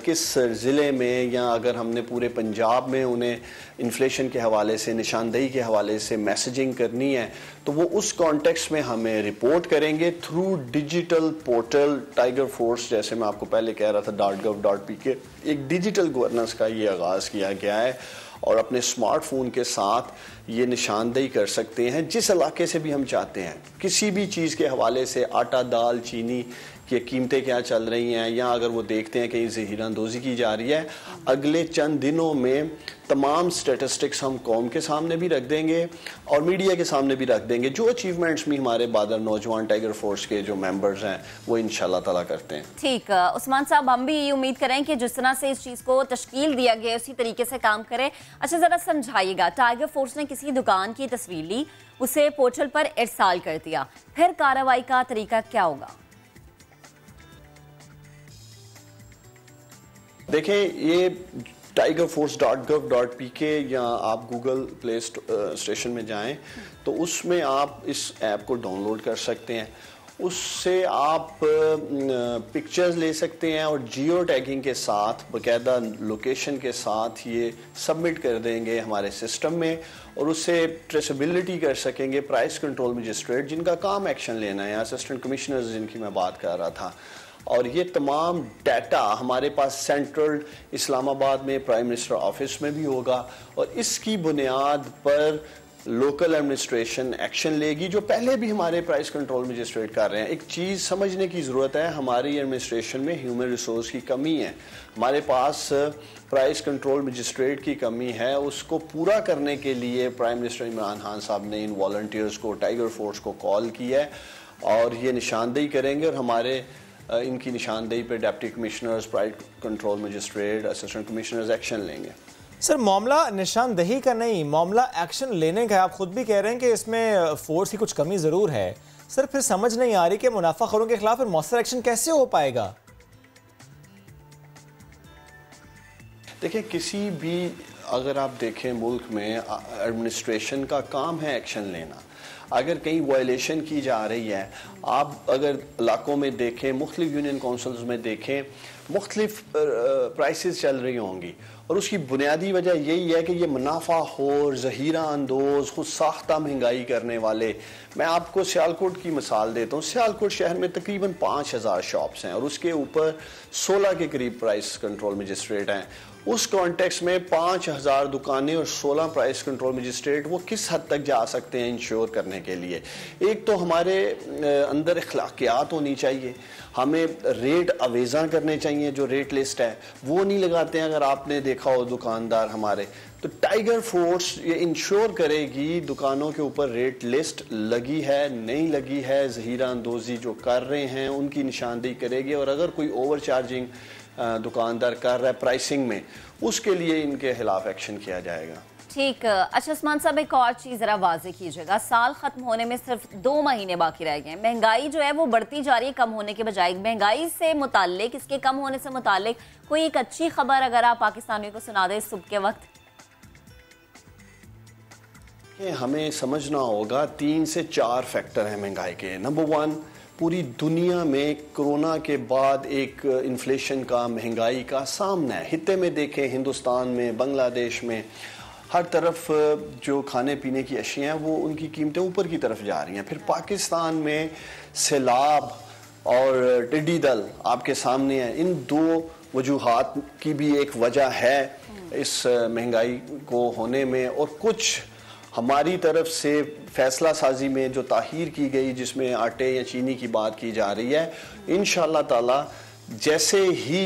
किस ज़िले में या अगर हमने पूरे पंजाब में उन्हें इन्फ्लेशन के हवाले से, निशानदेही के हवाले से मैसेजिंग करनी है तो वो उस कॉन्टेक्स्ट में हमें रिपोर्ट करेंगे through digital portal tiger force. जैसे मैं आपको पहले कह रहा था .gov.pk, एक डिजिटल गवर्नेंस का ये आगाज़ किया गया है और अपने स्मार्टफोन के साथ ये निशानदेही कर सकते हैं जिस इलाके से भी हम चाहते हैं। किसी भी चीज़ के हवाले से, आटा, दाल, चीनी की कीमतें क्या चल रही हैं, या अगर वो देखते हैं कि ज़हीरा अंदोज़ी की जा रही है, अगले चंद दिनों में तमाम स्टेटिस्टिक्स हम कौम के सामने भी रख देंगे और मीडिया के सामने भी रख देंगे। जो अचीवमेंट्स भी हमारे बादर नौजवान टाइगर फोर्स के जो मेंबर्स हैं वो इंशाल्लाह ताला करते हैं। ठीक उस्मान साहब, हम भी ये उम्मीद करें कि जिस तरह से इस चीज़ को तश्कील दिया गया उसी तरीके से काम करें। अच्छा, ज़रा समझाइएगा, टाइगर फोर्स ने किसी दुकान की तस्वीर ली, उसे पोर्टल पर इरसाल कर दिया, फिर कार्रवाई का तरीका क्या होगा? देखें, ये tigerforce.gov.pk या आप गूगल प्ले स्टेशन में जाएं तो उसमें आप इस ऐप को डाउनलोड कर सकते हैं। उससे आप पिक्चर्स ले सकते हैं और जियो टैगिंग के साथ, बाकायदा लोकेशन के साथ ये सबमिट कर देंगे हमारे सिस्टम में और उससे ट्रेसेबिलिटी कर सकेंगे प्राइस कंट्रोल मजिस्ट्रेट जिनका काम एक्शन लेना है, असिस्टेंट कमिश्नर्स जिनकी मैं बात कर रहा था। और ये तमाम डाटा हमारे पास सेंट्रल इस्लामाबाद में प्राइम मिनिस्टर ऑफिस में भी होगा और इसकी बुनियाद पर लोकल एडमिनिस्ट्रेशन एक्शन लेगी, जो पहले भी हमारे प्राइस कंट्रोल मजिस्ट्रेट कर रहे हैं। एक चीज़ समझने की ज़रूरत है, हमारी एडमिनिस्ट्रेशन में ह्यूमन रिसोर्स की कमी है, हमारे पास प्राइस कंट्रोल मजिस्ट्रेट की कमी है। उसको पूरा करने के लिए प्राइम मिनिस्टर इमरान खान साहब ने इन वॉलंटियर्स को, टाइगर फोर्स को कॉल किया है और ये निशानदेही करेंगे और हमारे इनकी निशानदेही पे deputy commissioners, price control magistrate, assistant commissioners action लेंगे। सर, मामला निशानदेही का नहीं, मामला एक्शन लेने का। आप खुद भी कह रहे हैं कि इसमें फोर्स की कुछ कमी ज़रूर है। सर, फिर समझ नहीं आ रही कि मुनाफाखोरों के खिलाफ मौसर एक्शन कैसे हो पाएगा? देखिए, किसी भी अगर आप देखें मुल्क में एडमिनिस्ट्रेशन का काम है एक्शन लेना। अगर कहीं वायलेशन की जा रही है, आप अगर इलाकों में देखें, मुख्तलिफ यूनियन काउंसिल्स में देखें, मुख्तलिफ प्राइसेस चल रही होंगी और उसकी बुनियादी वजह यही है कि ये मुनाफाखोर, ज़हीरा अंदोज़, खुद साख्ता महंगाई करने वाले। मैं आपको सियालकोट की मिसाल देता हूँ। सियालकोट शहर में तकरीबन 5000 शॉप्स हैं और उसके ऊपर 16 के करीब प्राइस कंट्रोल मजिस्ट्रेट हैं। उस कॉन्टेक्स्ट में 5000 दुकानें और 16 प्राइस कंट्रोल मजिस्ट्रेट वो किस हद तक जा सकते हैं इंश्योर करने के लिए? एक तो हमारे अंदर अखलाकियात होनी चाहिए, हमें रेट अवेज़ा करने चाहिए रही हैं, जो रेट लिस्ट है वो नहीं लगाते हैं। अगर आपने देखा हो दुकानदार हमारे, तो टाइगर फोर्स ये इंश्योर करेगी दुकानों के ऊपर रेट लिस्ट लगी है नहीं लगी है, ज़हीरा अंदोज़ी जो कर रहे हैं उनकी निशानदेही करेगी, और अगर कोई ओवर चार्जिंग दुकानदार कर रहा है प्राइसिंग में, उसके लिए इनके खिलाफ एक्शन किया जाएगा। ठीक। अच्छा उस्मान साहब, एक और चीज़ ज़रा वाज़ेह कीजिएगा, साल ख़त्म होने में सिर्फ 2 महीने बाकी रह गए हैं, महंगाई जो है वो बढ़ती जा रही है कम होने के बजाय। महंगाई से मुताल्लिक, इसके कम होने से मुताल्लिक कोई एक अच्छी खबर अगर आप पाकिस्तानियों को सुना दें सुबह के वक्त। हमें समझना होगा 3 से 4 फैक्टर हैं महंगाई के। नंबर 1, पूरी दुनिया में कोरोना के बाद एक इन्फ्लेशन का, महंगाई का सामना है। हित्ते में देखें, हिंदुस्तान में, बांग्लादेश में, हर तरफ जो खाने पीने की अशियाँ हैं वो उनकी कीमतें ऊपर की तरफ जा रही हैं। फिर पाकिस्तान में सैलाब और टिड्डी दल आपके सामने है। इन 2 वजूहात की भी एक वजह है इस महंगाई को होने में, और कुछ हमारी तरफ से फैसला साजी में जो ताहीर की गई, जिसमें आटे या चीनी की बात की जा रही है, इंशाअल्लाह ताला जैसे ही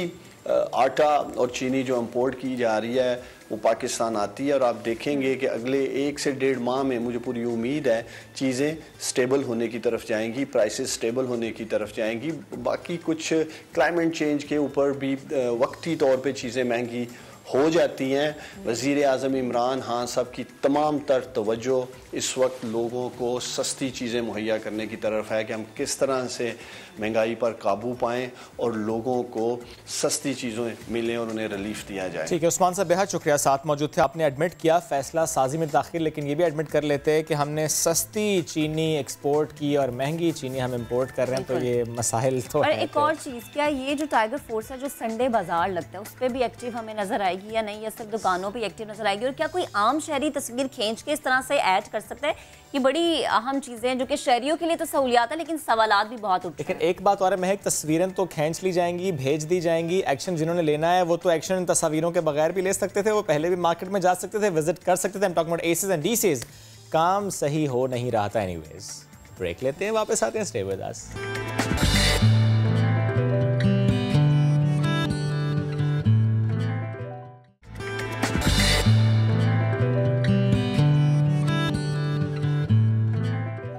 आटा और चीनी जो इंपोर्ट की जा रही है वो पाकिस्तान आती है, और आप देखेंगे कि अगले 1 से 1.5 माह में मुझे पूरी उम्मीद है चीज़ें स्टेबल होने की तरफ जाएंगी, प्राइसेस स्टेबल होने की तरफ जाएंगी। बाकी कुछ क्लाइमेट चेंज के ऊपर भी वक्ती तौर पे चीज़ें महंगी हो जाती हैं। वज़ीर आज़म इमरान खान साहब की तमाम तर तवज्जो इस वक्त लोगों को सस्ती चीज़ें मुहैया करने की तरफ है कि हम किस तरह से महंगाई पर काबू पाएं और लोगों को सस्ती चीज़ें मिलें और उन्हें रिलीफ दिया जाए। ठीक है उस्मान साहब, बेहद शुक्रिया साथ मौजूद थे। आपने एडमिट किया फैसला साजी में ताख़ीर, लेकिन ये भी एडमिट कर लेते हैं कि हमने सस्ती चीनी एक्सपोर्ट की और महंगी चीनी हम इम्पोर्ट कर रहे हैं, तो ये मसाइल तो और एक और चीज़, क्या ये जो टाइगर फोर्स है जो संडे बाजार लगता है उस पर भी एक्टिव हमें नजर आएगी या नहीं, या सिर्फ दुकानों पर एक्टिव नजर आएगी? और क्या कोई आम शहरी तस्वीर खींच के इस तरह से ऐड कर सकता है? ये बड़ी अहम चीज़ें हैं जो कि शहरियों के लिए तो सहूलियात है, लेकिन सवालात भी बहुत उठते हैं। लेकिन एक बात और है महक, तस्वीरें तो खींच ली जाएंगी, भेज दी जाएंगी, एक्शन जिन्होंने लेना है वो तो एक्शन इन तस्वीरों के बगैर भी ले सकते थे, वो पहले भी मार्केट में जा सकते थे, विजिट कर सकते थे। Talk about assess and dishes, काम सही हो नहीं रहा था। एनीवेज ब्रेक लेते हैं, वापस आते हैं, स्टे विद अस।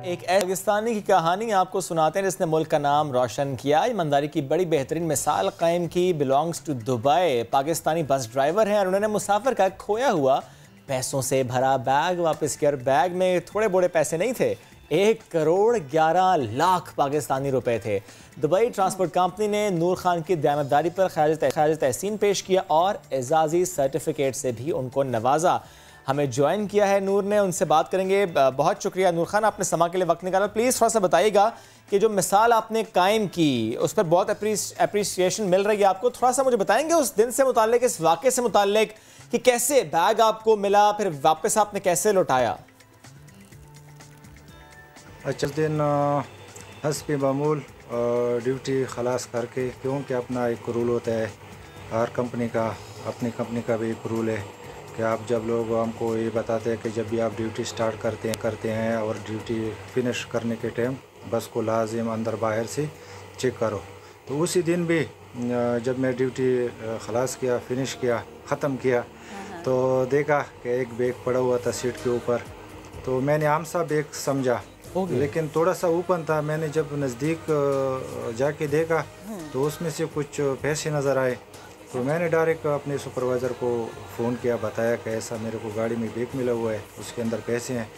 एक पाकिस्तानी की कहानी आपको सुनाते हैं जिसने मुल्क का नाम रोशन किया, ईमानदारी की बड़ी बेहतरीन मिसाल कायम की। Belongs to Dubai. Pakistani bus driver हैं और उन्होंने मुसाफिर का खोया हुआ पैसों से भरा बैग वापस किया, और बैग में थोड़े बड़े पैसे नहीं थे, 1 करोड़ 11 लाख पाकिस्तानी रुपए थे। दुबई ट्रांसपोर्ट कंपनी ने नूर खान की दयानतदारी पर खराज तहसीन पेश किया और एजाजी सर्टिफिकेट से भी उनको नवाजा। हमें ज्वाइन किया है नूर ने, उनसे बात करेंगे। बहुत शुक्रिया नूर खान, आपने समा के लिए वक्त निकाला। प्लीज़ थोड़ा सा बताइएगा कि जो मिसाल आपने कायम की उस पर बहुत अप्रिसिएशन मिल रही है आपको, थोड़ा सा मुझे बताएंगे उस दिन से मुताल्लिक, इस वाक़े से मुताल्लिक कि कैसे बैग आपको मिला, फिर वापस आपने कैसे लौटाया? अच्छा, दिन हस्ब मामूल ड्यूटी खलास करके, क्योंकि अपना एक रूल होता है हर कंपनी का, अपनी कंपनी का भी एक रूल है कि आप जब लोग हमको ये बताते हैं कि जब भी आप ड्यूटी स्टार्ट करते हैं और ड्यूटी फिनिश करने के टाइम बस को लाजिम अंदर बाहर से चेक करो। तो उसी दिन भी जब मैं ड्यूटी खलास किया, फिनिश किया, ख़त्म किया, तो देखा कि एक बैग पड़ा हुआ था सीट के ऊपर। तो मैंने आम सा बैग समझा, लेकिन थोड़ा सा ओपन था। मैंने जब नज़दीक जाके देखा तो उसमें से कुछ पैसे नज़र आए। तो मैंने डायरेक्ट अपने सुपरवाइज़र को फ़ोन किया, बताया कि ऐसा मेरे को गाड़ी में बैग मिला हुआ है, उसके अंदर पैसे हैं।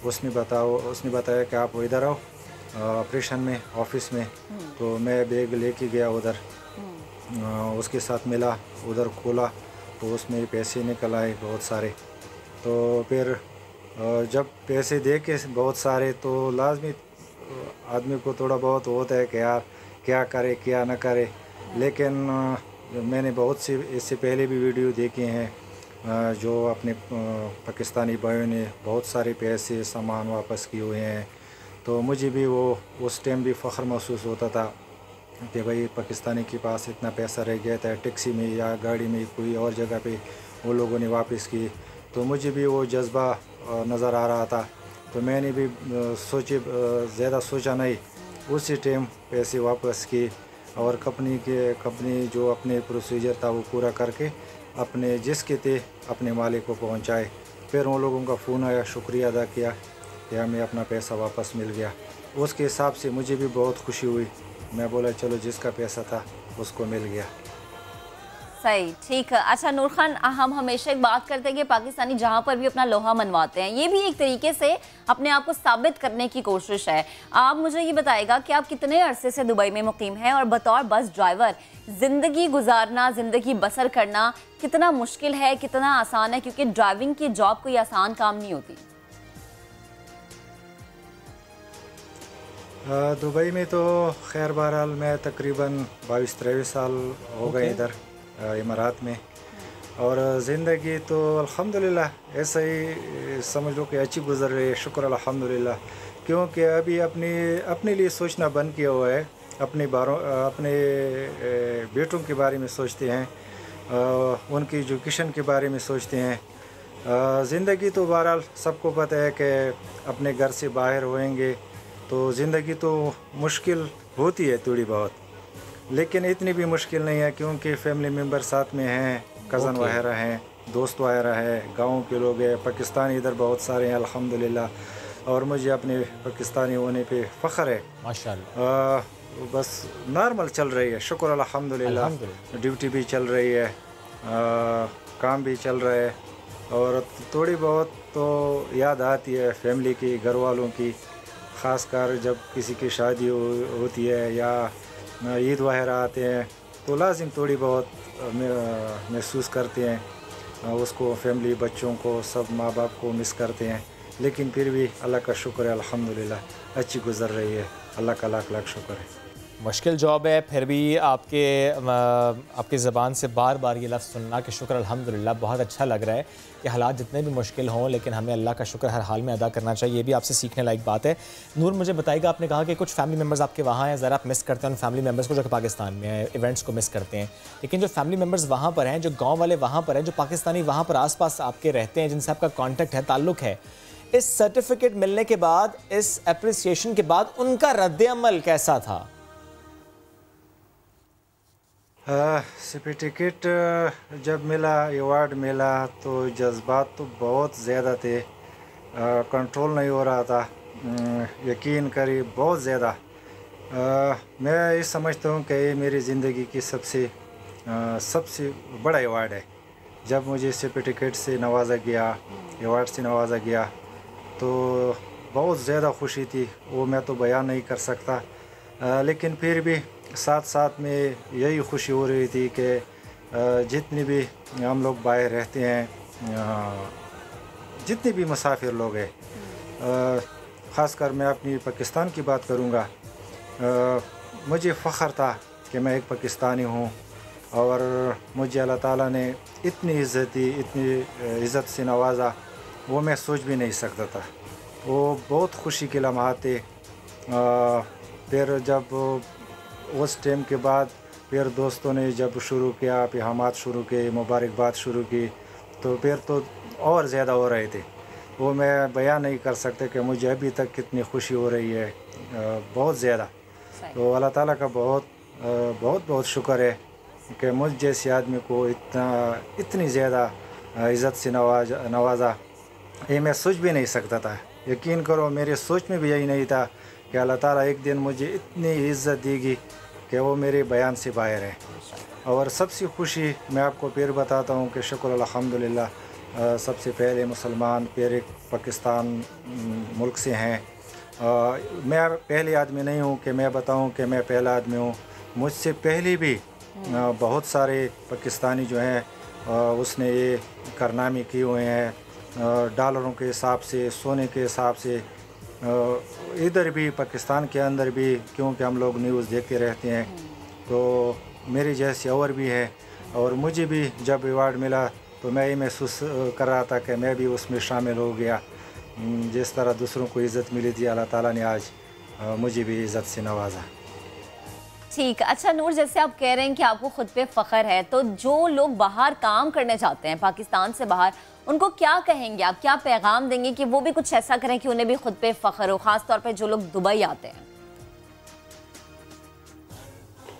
उसने बताया कि आप इधर आओ ऑपरेशन में, ऑफिस में। तो मैं बैग लेके गया उधर, उसके साथ मिला, उधर खोला तो उसमें पैसे निकल आए बहुत सारे। तो फिर जब पैसे दे के बहुत सारे, तो लाजमी आदमी को थोड़ा बहुत होता है कि यार क्या करे क्या ना करे। लेकिन मैंने बहुत सी इससे पहले भी वीडियो देखे हैं जो अपने पाकिस्तानी भाइयों ने बहुत सारे पैसे सामान वापस किए हुए हैं। तो मुझे भी वो उस टाइम भी फ़ख्र महसूस होता था कि भाई पाकिस्तानी के पास इतना पैसा रह गया था, टैक्सी में या गाड़ी में कोई और जगह पे वो लोगों ने वापस की। तो मुझे भी वो जज्बा नज़र आ रहा था। तो मैंने भी ज़्यादा सोचा नहीं, उसी टाइम पैसे वापस किए और कंपनी जो अपने प्रोसीजर था वो पूरा करके अपने जिसके थे अपने मालिक को पहुंचाए। फिर उन लोगों का फ़ोन आया, शुक्रिया अदा किया कि हमें अपना पैसा वापस मिल गया। उसके हिसाब से मुझे भी बहुत खुशी हुई। मैं बोला चलो जिसका पैसा था उसको मिल गया। सही, ठीक है। अच्छा नूर खान, हम हमेशा एक बात करते हैं कि पाकिस्तानी जहाँ पर भी अपना लोहा मनवाते हैं, ये भी एक तरीके से अपने आप को साबित करने की कोशिश है। आप मुझे ये बताएगा कि आप कितने अरसे से दुबई में मुकीम हैं और बतौर बस ड्राइवर ज़िंदगी गुजारना, ज़िंदगी बसर करना कितना मुश्किल है, कितना आसान है? क्योंकि ड्राइविंग की जॉब कोई आसान काम नहीं होती। दुबई में तो खैर बहरहाल मैं तकरीबन 22-23 साल हो गए इधर इमारात में, और ज़िंदगी तो अल्हम्दुलिल्लाह ऐसा ही समझ लो कि अच्छी गुजर रही है, शुक्र अल्हम्दुलिल्लाह। क्योंकि अभी अपने लिए सोचना बंद किया हुआ है, अपने बेटों के बारे में सोचते हैं, उनकी एजुकेशन के बारे में सोचते हैं। ज़िंदगी तो बहरहाल सबको पता है कि अपने घर से बाहर होएंगे तो ज़िंदगी तो मुश्किल होती है थोड़ी बहुत, लेकिन इतनी भी मुश्किल नहीं है क्योंकि फैमिली मेम्बर साथ में हैं, कज़न वगैरह हैं, दोस्त वगैरह है, गाँव के लोग हैं, पाकिस्तानी इधर बहुत सारे हैं अल्हम्दुलिल्लाह, और मुझे अपने पाकिस्तानी होने पे फ़ख्र है माशाअल्लाह। बस नॉर्मल चल रही है, शुक्र अल्हम्दुलिल्लाह। ड्यूटी भी चल रही है, काम भी चल रहा है, और थोड़ी बहुत तो याद आती है फैमिली की, घर वालों की, ख़ासकर जब किसी की शादी होती है या ईद वगैरह आते हैं तो लाजिम थोड़ी बहुत महसूस करते हैं उसको, फैमिली, बच्चों को, सब माँ बाप को मिस करते हैं। लेकिन फिर भी अल्लाह का शुक्र है अल्हम्दुलिल्लाह अच्छी गुजर रही है, अल्लाह का लाख लाख शुक्र है। मुश्किल जॉब है, फिर भी आपकी ज़बान से बार बार ये लफ्ज़ सुनना कि शुक्र अल्हम्दुलिल्लाह, बहुत अच्छा लग रहा है कि हालात जितने भी मुश्किल हों लेकिन हमें अल्लाह का शुक्र हर हाल में अदा करना चाहिए। ये भी आपसे सीखने लायक बात है। नूर मुझे बताइएगा, आपने कहा कि कुछ फैमिली मेम्बर्स आपके वहाँ हैं, ज़रा आप मिस करते हैं उन फैमिली मेम्बर्स को जो कि पाकिस्तान में हैं, इवेंट्स को मिस करते हैं, लेकिन जो फैमिली मेम्बर्स वहाँ पर हैं, जो गाँव वाले वहाँ पर हैं, जो पाकिस्तानी वहाँ पर आस पास आपके रहते हैं, जिनसे आपका कॉन्टेक्ट है, ताल्लुक़ है, इस सर्टिफिकेट मिलने के बाद, इस अप्रिसिएशन के बाद उनका रद्द-ए-अमल कैसा था? सर्टिफिकेट जब मिला, अवार्ड मिला तो जज्बात तो बहुत ज़्यादा थे, कंट्रोल नहीं हो रहा था, यकीन करिए बहुत ज़्यादा। मैं ये समझता हूँ कि ये मेरी ज़िंदगी की सबसे बड़ा अवार्ड है। जब मुझे सर्टिफिकेट से नवाजा गया, अवार्ड से नवाजा गया तो बहुत ज़्यादा खुशी थी, वो मैं तो बयान नहीं कर सकता। लेकिन फिर भी साथ साथ में यही खुशी हो रही थी कि जितने भी हम लोग बाहर रहते हैं, जितने भी मुसाफिर लोग हैं, ख़ासकर मैं अपनी पाकिस्तान की बात करूँगा, मुझे फ़ख्र था कि मैं एक पाकिस्तानी हूँ और मुझे अल्लाह ताला ने इतनी इज़्ज़त दी, इतनी इज़्ज़त से नवाजा, वो मैं सोच भी नहीं सकता था। वो बहुत खुशी के लम्हात थे। फिर जब उस टाइम के बाद फिर दोस्तों ने जब शुरू किया, पिहामात शुरू किए, मुबारकबाद शुरू की, तो फिर तो और ज़्यादा हो रहे थे। वो मैं बयान नहीं कर सकते कि मुझे अभी तक कितनी खुशी हो रही है, बहुत ज़्यादा। तो अल्लाह ताला का बहुत शुक्र है कि मुझ जैसे आदमी को इतनी ज़्यादा इज़्ज़त से नवाजा, ये मैं सोच भी नहीं सकता था। यकीन करो मेरे सोच में भी यही नहीं था कि अल्लाह ताला एक दिन मुझे इतनी इज़्ज़त देगी कि वो मेरे बयान से बाहर है। और सबसे खुशी मैं आपको फिर बताता हूँ कि शुक्र अल्हम्दुलिल्लाह, सबसे पहले मुसलमान, फिर एक पाकिस्तान मुल्क से हैं। मैं पहले आदमी नहीं हूँ कि मैं बताऊँ कि मैं पहला आदमी हूँ, मुझसे पहले भी बहुत सारे पाकिस्तानी जो हैं उसने ये कारनामे किए हुए हैं, डॉलरों के हिसाब से, सोने के हिसाब से। इधर भी पाकिस्तान के अंदर भी, क्योंकि हम लोग न्यूज़ देखते रहते हैं, तो मेरे जैसे और भी हैं। और मुझे भी जब अवार्ड मिला तो मैं ये महसूस कर रहा था कि मैं भी उसमें शामिल हो गया। जिस तरह दूसरों को इज़्ज़त मिली थी, अल्लाह ताला ने आज मुझे भी इज़्ज़त से नवाजा। ठीक। अच्छा नूर, जैसे आप कह रहे हैं कि आपको ख़ुद पे फ़ख्र है, तो जो लोग बाहर काम करने चाहते हैं पाकिस्तान से बाहर, उनको क्या कहेंगे आप, क्या पैगाम देंगे कि वो भी कुछ ऐसा करें कि उन्हें भी खुद पे फ़ख्र हो, ख़ास तौर पे जो लोग दुबई आते हैं?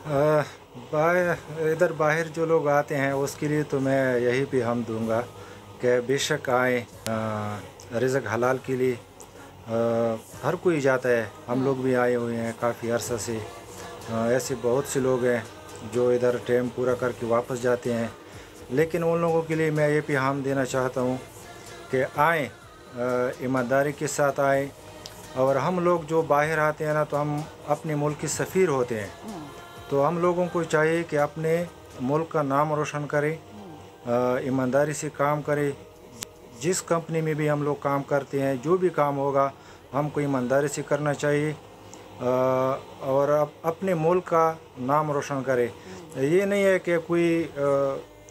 इधर बाहर जो लोग आते हैं उसके लिए तो मैं यही भी हम दूंगा कि बेशक आए, रिज़्क़ हलाल के लिए हर कोई जाता है। हम लोग भी आए हुए हैं काफ़ी अरसा से। ऐसे बहुत से लोग हैं जो इधर टाइम पूरा करके वापस जाते हैं, लेकिन उन लोगों के लिए मैं ये पैगाम देना चाहता हूँ कि आएँ, ईमानदारी के साथ आएँ। और हम लोग जो बाहर आते हैं ना, तो हम अपने मुल्क के सफ़ीर होते हैं, तो हम लोगों को चाहिए कि अपने मुल्क का नाम रोशन करें, ईमानदारी से काम करें। जिस कंपनी में भी हम लोग काम करते हैं, जो भी काम होगा हमको ईमानदारी से करना चाहिए और अपने मुल्क का नाम रोशन करें। ये नहीं है कि कोई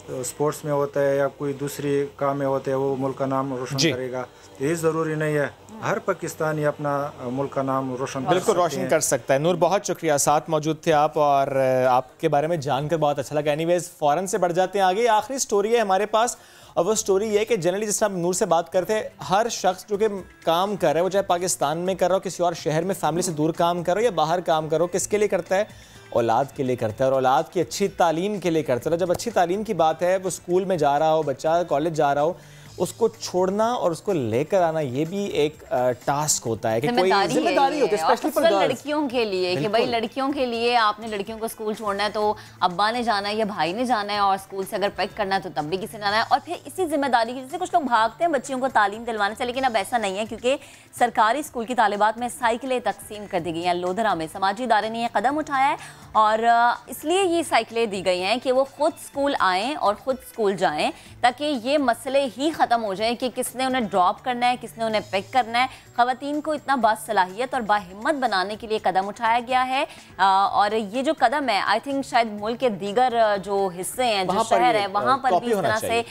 स्पोर्ट्स में होता है या कोई दूसरी काम में होता है वो मुल्क का नाम रोशन करेगा, ये ज़रूरी नहीं है। हर पाकिस्तानी अपना मुल्क का नाम रोशन बिल्कुल रोशन कर सकता है। नूर, बहुत शुक्रिया, साथ मौजूद थे आप और आपके बारे में जानकर बहुत अच्छा लगा। एनीवेज फ़ौरन से बढ़ जाते हैं आगे। आखिरी स्टोरी है हमारे पास और वो स्टोरी ये है कि जनरली जिस तरह नूर से बात करते हैं, हर शख्स जो कि काम कर रहा है, वो चाहे पाकिस्तान में कर रहा हो, किसी और शहर में फैमिली से दूर काम करो या बाहर काम करो, किसके लिए करता है? औलाद के लिए करता है और औलाद की अच्छी तालीम के लिए करता है। जब अच्छी तालीम की बात है, वो स्कूल में जा रहा हो, बच्चा कॉलेज जा रहा हो, उसको छोड़ना और उसको लेकर आना ये भी एक टास्क होता है कि कोई जिम्मेदारी होती है, स्पेशली फॉर लड़कियों के लिए कि भाई लड़कियों के लिए आपने लड़कियों को स्कूल छोड़ना है तो अब्बा ने जाना है या भाई ने जाना है, और स्कूल से अगर पिक करना है तो तब भी किसी ने जाना है। और फिर इसी जिम्मेदारी की जैसे कुछ लोग भागते हैं बच्चियों को तालीम दिलवाने से, लेकिन अब ऐसा नहीं है क्योंकि सरकारी स्कूल की तालिबात में साइकिलें तकसीम कर दी गई हैं। लोधरा में समाजी इदारे ने यह कदम उठाया है और इसलिए ये साइकिलें दी गई हैं कि वो खुद स्कूल आएँ और ख़ुद स्कूल जाएँ, ताकि ये मसले ही ख़त्म हो जाए कि किसने उन्हें ड्रॉप करना है, किसने उन्हें पिक करना है। ख़वातीन को इतना बासलाहियत और बाहिम्मत बनाने के लिए कदम उठाया गया है और ये जो कदम है आई थिंक शायद मुल्क के दीगर जो हिस्से हैं, जो शहर है, वहाँ पर भी इस तरह से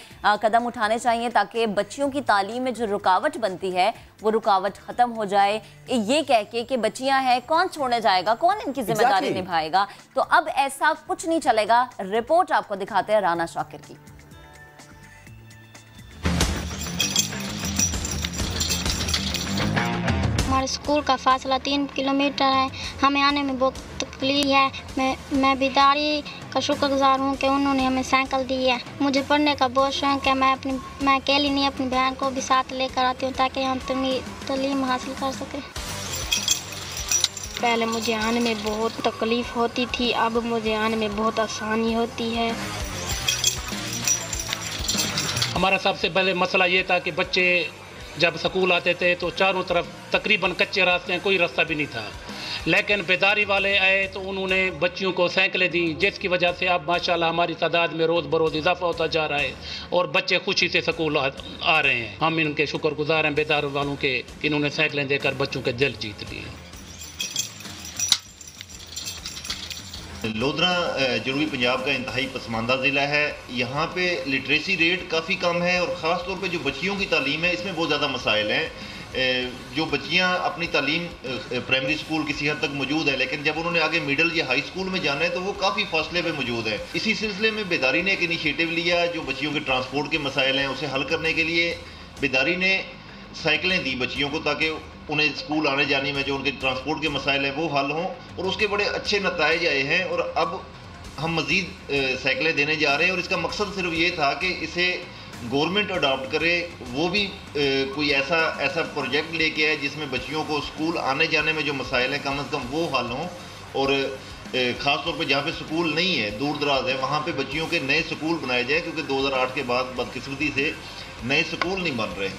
कदम उठाने चाहिए ताकि बच्चियों की तालीम में जो रुकावट बनती है वो रुकावट ख़त्म हो जाए। ये कह के कि बच्चियाँ हैं, कौन छोड़ने जाएगा, कौन इनकी जिम्मेदारी निभाएगा, तो अब ऐसा कुछ नहीं चलेगा। रिपोर्ट आपको दिखाते हैं राना शाकिर की। हमारे स्कूल का फासला 3 किलोमीटर है, हमें आने में बहुत तकलीफ है। मैं बेदारी का शुक्रगुजार हूँ कि उन्होंने हमें साइकिल दी है। मुझे पढ़ने का बहुत शौक़ है, मैं अकेली नहीं अपनी बहन को भी साथ लेकर आती हूँ ताकि हम तालीम हासिल कर सकें। पहले मुझे आने में बहुत तकलीफ़ होती थी, अब मुझे आने में बहुत आसानी होती है। हमारा सबसे पहले मसला ये था कि बच्चे जब स्कूल आते थे तो चारों तरफ तकरीबन कच्चे रास्ते हैं, कोई रास्ता भी नहीं था, लेकिन बेदारी वाले आए तो उन्होंने बच्चियों को साइकिलें दी, जिसकी वजह से अब माशाल्लाह हमारी तादाद में रोज़ बरोज़ इजाफा होता जा रहा है और बच्चे खुशी से स्कूल आ रहे हैं। हम इनके शुक्रगुजार हैं बेदारी वालों के, इन्होंने साइकिलें देकर बच्चों के दिल जीत लिए। लोधरा जनूबी पंजाब का इंतहाई पसमानदा ज़िला है। यहाँ पे लिटरेसी रेट काफ़ी कम है और ख़ास तौर पे जो बच्चियों की तालीम है इसमें बहुत ज़्यादा मसाइल हैं। जो बच्चियाँ अपनी तालीम प्राइमरी स्कूल किसी हद तक मौजूद है, लेकिन जब उन्होंने आगे मिडिल या हाई स्कूल में जाना है तो वो काफ़ी फासले पे मौजूद है। इसी सिलसिले में बेदारी ने एक इनिशिएटिव लिया, जो बच्चियों के ट्रांसपोर्ट के मसाइल हैं उसे हल करने के लिए बेदारी ने साइकिलें दी बच्चियों को ताकि उन्हें स्कूल आने जाने में जो उनके ट्रांसपोर्ट के मसाइल हैं वो हल हों, और उसके बड़े अच्छे नताइज आए हैं और अब हम मज़ीद साइकिलें देने जा रहे हैं। और इसका मकसद सिर्फ ये था कि इसे गवर्नमेंट अडॉप्ट करे, वो भी कोई ऐसा प्रोजेक्ट लेके आए जिसमें बच्चियों को स्कूल आने जाने में जो मसाइल हैं कम से कम वो हल हों, और ख़ास तौर पे जहाँ पे स्कूल नहीं है, दूर दराज है, वहाँ पे बच्चियों के नए स्कूल बनाए जाए, क्योंकि 2008 के बाद बदकिस्मती से नए स्कूल नहीं बन रहे।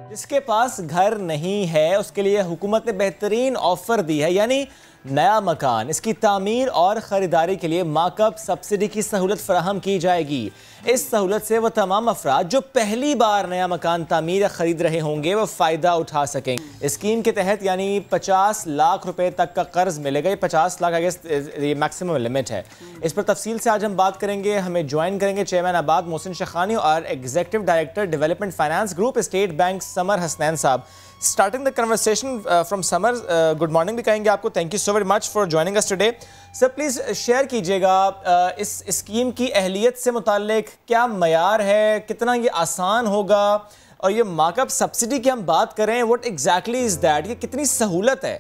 जिसके पास घर नहीं है उसके लिए हुकूमत ने बेहतरीन ऑफर दी है, यानी नया मकान, इसकी तामीर और ख़रीदारी के लिए मार्कअप सब्सिडी की सहूलत फराहम की जाएगी। इस सहूलत से वो तमाम अफराद जो पहली बार नया मकान तामीर या ख़रीद रहे होंगे वो फ़ायदा उठा सकेंगे। स्कीम के तहत यानी 50 लाख रुपए तक का कर्ज मिलेगा। ये 50 लाख आई गेस ये मैक्सिमम लिमिट है। इस पर तफसील से आज हम बात करेंगे। हमें ज्वाइन करेंगे चेयरमैन आबाद मोहसिन शखानी और executive director development finance group state bank Samar Hasnain साहब। Starting the conversation from Samar, good morning भी कहेंगे आपको। Thank you so very much for joining us today. Sir please share कीजिएगा इस स्कीम की अहलियत से मुताल्लिक क्या मयार है, कितना ये आसान होगा, और ये मार्कअप सब्सिडी की हम बात करें, व्हाट एग्जैक्टली इज दैट, ये कितनी सहूलत है?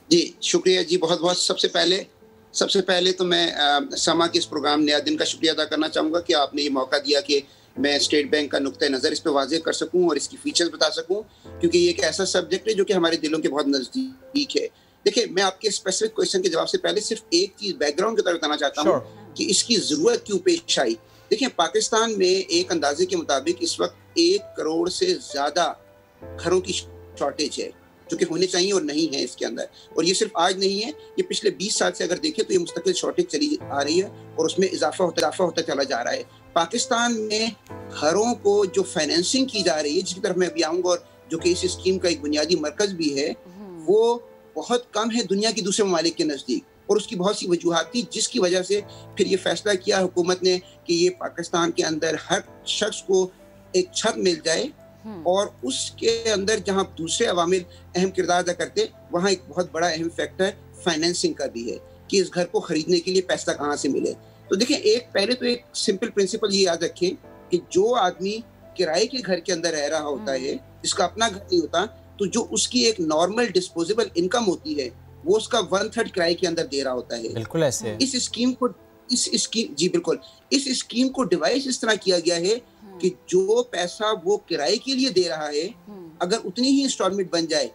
जी शुक्रिया जी, बहुत बहुत। सबसे पहले तो मैं समा के इस प्रोग्राम नया दिन का शुक्रिया अदा करना चाहूँगा कि आपने ये मौका दिया कि मैं स्टेट बैंक का नुक्ता नज़र इस पर वाज़ेह कर सकूँ और इसकी फीचर्स बता सकूँ, क्योंकि ये एक ऐसा सब्जेक्ट है जो कि हमारे दिलों के बहुत नज़दीक है। देखिए, मैं आपके स्पेसिफिक क्वेश्चन के जवाब से पहले सिर्फ एक चीज़ बैकग्राउंड की तरफ बताना चाहता हूँ कि इसकी ज़रूरत क्यों पेश आई। देखिए, पाकिस्तान में एक अंदाजे के मुताबिक इस वक्त 1 करोड़ से ज़्यादा घरों की शॉर्टेज है, जो कि होने चाहिए और नहीं है इसके अंदर। और ये सिर्फ आज नहीं है, ये पिछले 20 साल से अगर देखें तो ये मुस्तकिल शॉर्टेज चली आ रही है और उसमें इजाफा होता चला जा रहा है। पाकिस्तान में घरों को जो फाइनेंसिंग की जा रही है, जिसकी तरफ मैं अभी आऊँगा, और जो कि इस स्कीम का एक बुनियादी मरकज भी है, वो बहुत कम है दुनिया के दूसरे ममालिक के नज़दीक। और उसकी बहुत सी वजूहात थी, जिसकी वजह से फिर ये फैसला किया हुकूमत ने कि ये पाकिस्तान के अंदर हर शख्स को एक छत मिल जाए, और उसके अंदर जहां दूसरे अवामिल अहम किरदार अदा करते, वहां एक बहुत बड़ा अहम फैक्टर फाइनेंसिंग का भी है कि इस घर को खरीदने के लिए पैसा कहां से मिले। तो देखिए, पहले तो एक सिंपल प्रिंसिपल ये याद रखें कि जो आदमी किराए के घर के अंदर रह रहा होता है, जिसका अपना घर नहीं होता, तो जो उसकी एक नॉर्मल डिस्पोजेबल इनकम होती है, वो उसका 1/3 किराए के अंदर दे रहा होता है। बिल्कुल ऐसे है। इस स्कीम को डिवाइस इस तरह किया गया है कि जो पैसा वो किराए के लिए दे रहा है, अगर उतनी ही इंस्टॉलमेंट बन जाए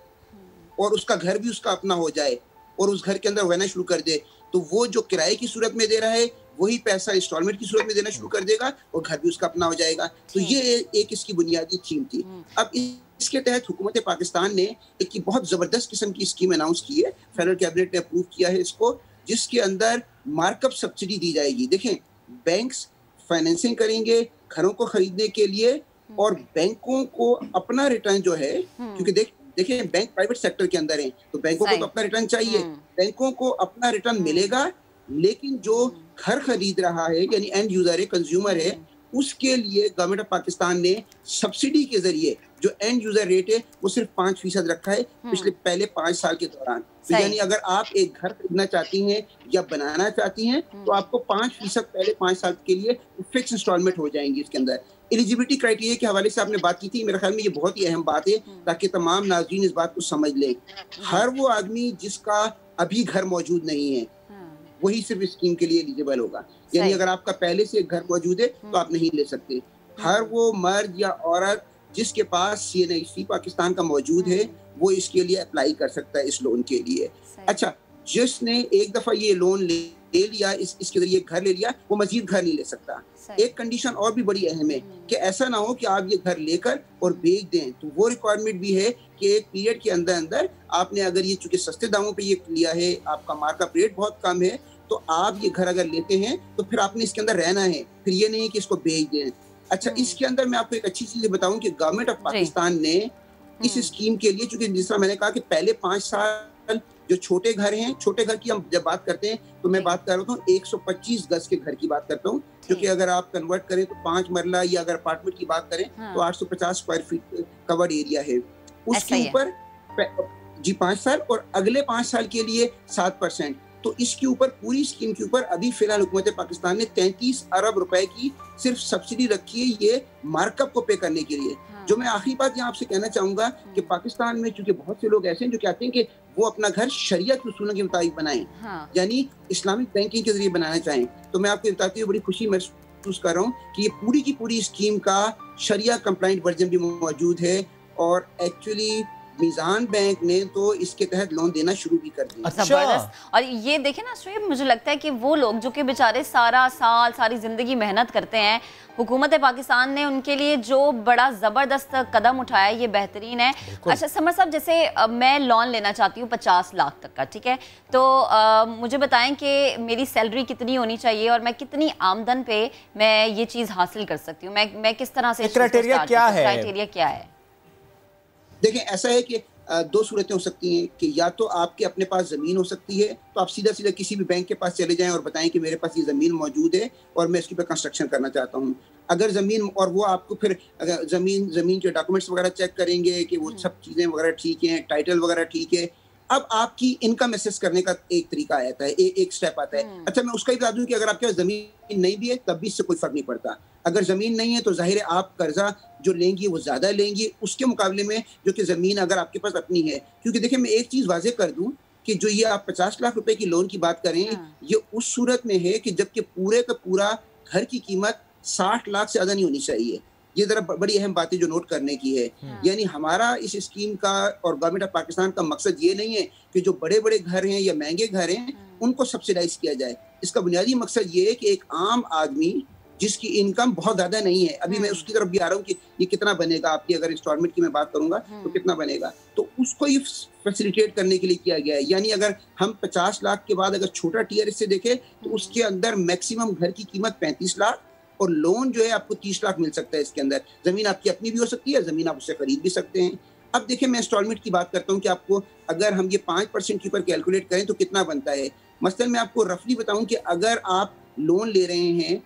और उसका घर भी उसका अपना हो जाए और उस घर के अंदर रहना शुरू कर दे, तो वो जो किराए की सूरत में दे रहा है वही पैसा इंस्टॉलमेंट की सूरत में देना शुरू कर देगा और घर भी उसका अपना हो जाएगा। तो ये एक इसकी बुनियादी थीम थी। अब इसके तहत हुकूमत पाकिस्तान ने एक बहुत जबरदस्त किस्म की स्कीम अनाउंस की है, फेडरल कैबिनेट ने अप्रूव किया है इसको, जिसके अंदर मार्कअप सब्सिडी दी जाएगी। देखें, बैंक्स फाइनेंसिंग करेंगे घरों को खरीदने के लिए, और बैंकों को अपना रिटर्न जो है, क्योंकि देखिए बैंक प्राइवेट सेक्टर के अंदर है, तो बैंकों को तो अपना रिटर्न चाहिए, बैंकों को अपना रिटर्न मिलेगा, लेकिन जो घर खरीद रहा है यानी एंड यूजर है, कंज्यूमर है, उसके लिए गवर्नमेंट ऑफ पाकिस्तान ने सब्सिडी के जरिए जो एंड यूजर रेट है वो सिर्फ 5% रखा है पहले 5 साल के दौरान। तो यानी अगर आप एक घर खरीदना चाहती हैं या बनाना चाहती हैं, तो आपको 5% पहले 5 साल के लिए फिक्स इंस्टॉलमेंट हो जाएंगी। इसके अंदर एलिजिबिलिटी क्राइटेरिया के हवाले से आपने बात की थी, मेरे ख्याल में ये बहुत ही अहम बात है ताकि तमाम नाज़रीन इस बात को समझ लें। हर वो आदमी जिसका अभी घर मौजूद नहीं है, वही सिर्फ स्कीम के लिए एलिजिबल होगा। यानी अगर आपका पहले से घर मौजूद है तो आप नहीं ले सकते। हर वो मर्द या औरत जिसके पास CNIC पाकिस्तान का मौजूद है, वो इसके लिए अप्लाई कर सकता है इस लोन के लिए। अच्छा, जिसने एक दफा ये लोन ले लिया, इसके जरिए घर ले लिया, वो मजीद घर नहीं ले सकता। एक कंडीशन और भी बड़ी अहम है कि ऐसा ना हो कि आप ये घर लेकर और बेच दें, तो वो रिक्वायरमेंट भी है कि एक पीरियड के अंदर अंदर आपने, अगर ये चूंकि सस्ते दामों पे ये लिया है, आपका मार्कअप रेट बहुत कम है, तो आप ये घर अगर लेते हैं तो फिर आपने इसके अंदर रहना है, फिर ये नहीं है कि इसको बेच दें। अच्छा, इसके अंदर मैं आपको एक अच्छी चीज बताऊं कि गवर्नमेंट ऑफ पाकिस्तान ने इस स्कीम के लिए, चूंकि जिस तरह मैंने कहा कि पहले 5 साल जो छोटे घर हैं, छोटे घर की हम जब बात करते हैं तो मैं बात कर रहा हूँ 125 गज के घर की बात करता हूँ, जो कि अगर आप कन्वर्ट करें तो 5 मरला, या अगर अपार्टमेंट की बात करें तो 850 स्क्वायर फीट कवर्ड एरिया है। उसके ऊपर जी 5 साल, और अगले 5 साल के लिए 7%। तो इसके ऊपर, पूरी स्कीम के ऊपर अभी फिलहाल हुकूमत पाकिस्तान ने 33 अरब रुपए की सिर्फ सब्सिडी रखी है ये मार्कअप को पे करने के लिए। जो मैं आखिरी बात यहाँ आपसे कहना चाहूंगा कि पाकिस्तान में चूंकि बहुत से लोग ऐसे हैं जो कहते हैं कि वो अपना घर शरीयत के उसूलों के मुताबिक बनाएं, यानी इस्लामिक बैंकिंग के जरिए बनाना चाहें, तो मैं आपको बताते हुए बड़ी खुशी महसूस कर रहा हूँ कि ये पूरी की पूरी स्कीम का शरिया कंप्लाइंट वर्जन भी मौजूद है, और एक्चुअली मीज़ान बैंक ने तो इसके तहत लोन देना शुरू भी कर दिया। जबरदस्त। और ये देखे ना श्रेय, मुझे लगता है कि वो लोग जो कि बेचारे सारी जिंदगी मेहनत करते हैं, हुकूमत पाकिस्तान ने उनके लिए जो बड़ा ज़बरदस्त कदम उठाया, ये बेहतरीन है। अच्छा समर साहब, जैसे मैं लोन लेना चाहती हूँ 50 लाख तक का, ठीक है, तो मुझे बताएं कि मेरी सैलरी कितनी होनी चाहिए और मैं कितनी आमदन पे मैं ये चीज़ हासिल कर सकती हूँ, मैं किस तरह से, क्राइटेरिया क्या है? देखें, ऐसा है कि 2 सूरतें हो सकती हैं कि या तो आपके अपने पास ज़मीन हो सकती है, तो आप सीधा सीधा किसी भी बैंक के पास चले जाएं और बताएं कि मेरे पास ये ज़मीन मौजूद है और मैं इसके ऊपर कंस्ट्रक्शन करना चाहता हूं। अगर ज़मीन, और वो आपको फिर ज़मीन के डॉक्यूमेंट्स वगैरह चेक करेंगे कि वो सब चीज़ें वगैरह ठीक हैं, टाइटल वगैरह ठीक है, अब आपकी इनकम एसेस करने का एक तरीका आता है, एक स्टेप आता है। अच्छा, मैं उसका ही बता दूं कि अगर आपके पास जमीन नहीं भी है तब भी इससे कोई फर्क नहीं पड़ता। अगर जमीन नहीं है तो जाहिर है आप कर्जा जो लेंगी वो ज्यादा लेंगी उसके मुकाबले में जो कि जमीन अगर आपके पास अपनी है। क्योंकि देखिए, मैं एक चीज वाजे कर दूं कि जो ये आप 50 लाख रुपए की लोन की बात करें, ये उस सूरत में है कि जबकि पूरे का पूरा घर की कीमत 60 लाख से ज्यादा नहीं होनी चाहिए। ये जरा बड़ी अहम बात है जो नोट करने की है। यानी हमारा इस स्कीम का और गवर्नमेंट ऑफ पाकिस्तान का मकसद ये नहीं है कि जो बड़े बड़े घर हैं या महंगे घर हैं उनको सब्सिडाइज किया जाए। इसका बुनियादी मकसद ये है कि एक आम आदमी जिसकी इनकम बहुत ज्यादा नहीं है, अभी मैं उसकी तरफ भी आ रहा हूँ कि ये कितना बनेगा, आपकी अगर इंस्टॉलमेंट की मैं बात करूंगा तो कितना बनेगा, तो उसको ये फैसिलिटेट करने के लिए किया गया है। यानी अगर हम 50 लाख के बाद अगर छोटा टियर इससे देखें तो उसके अंदर मैक्सिमम घर की कीमत 35 लाख और लोन जो है आपको 30 लाख मिल सकता है। इसके अंदर जमीन आपकी अपनी भी हो सकती है, जमीन आप उससे खरीद भी सकते हैं। अब देखिए, मैं इंस्टॉलमेंट की बात करता हूँ कि आपको अगर हम ये 5% के ऊपर कैलकुलेट करें तो कितना बनता है। मसलन मैं आपको रफली बताऊं कि अगर आप लोन ले रहे हैं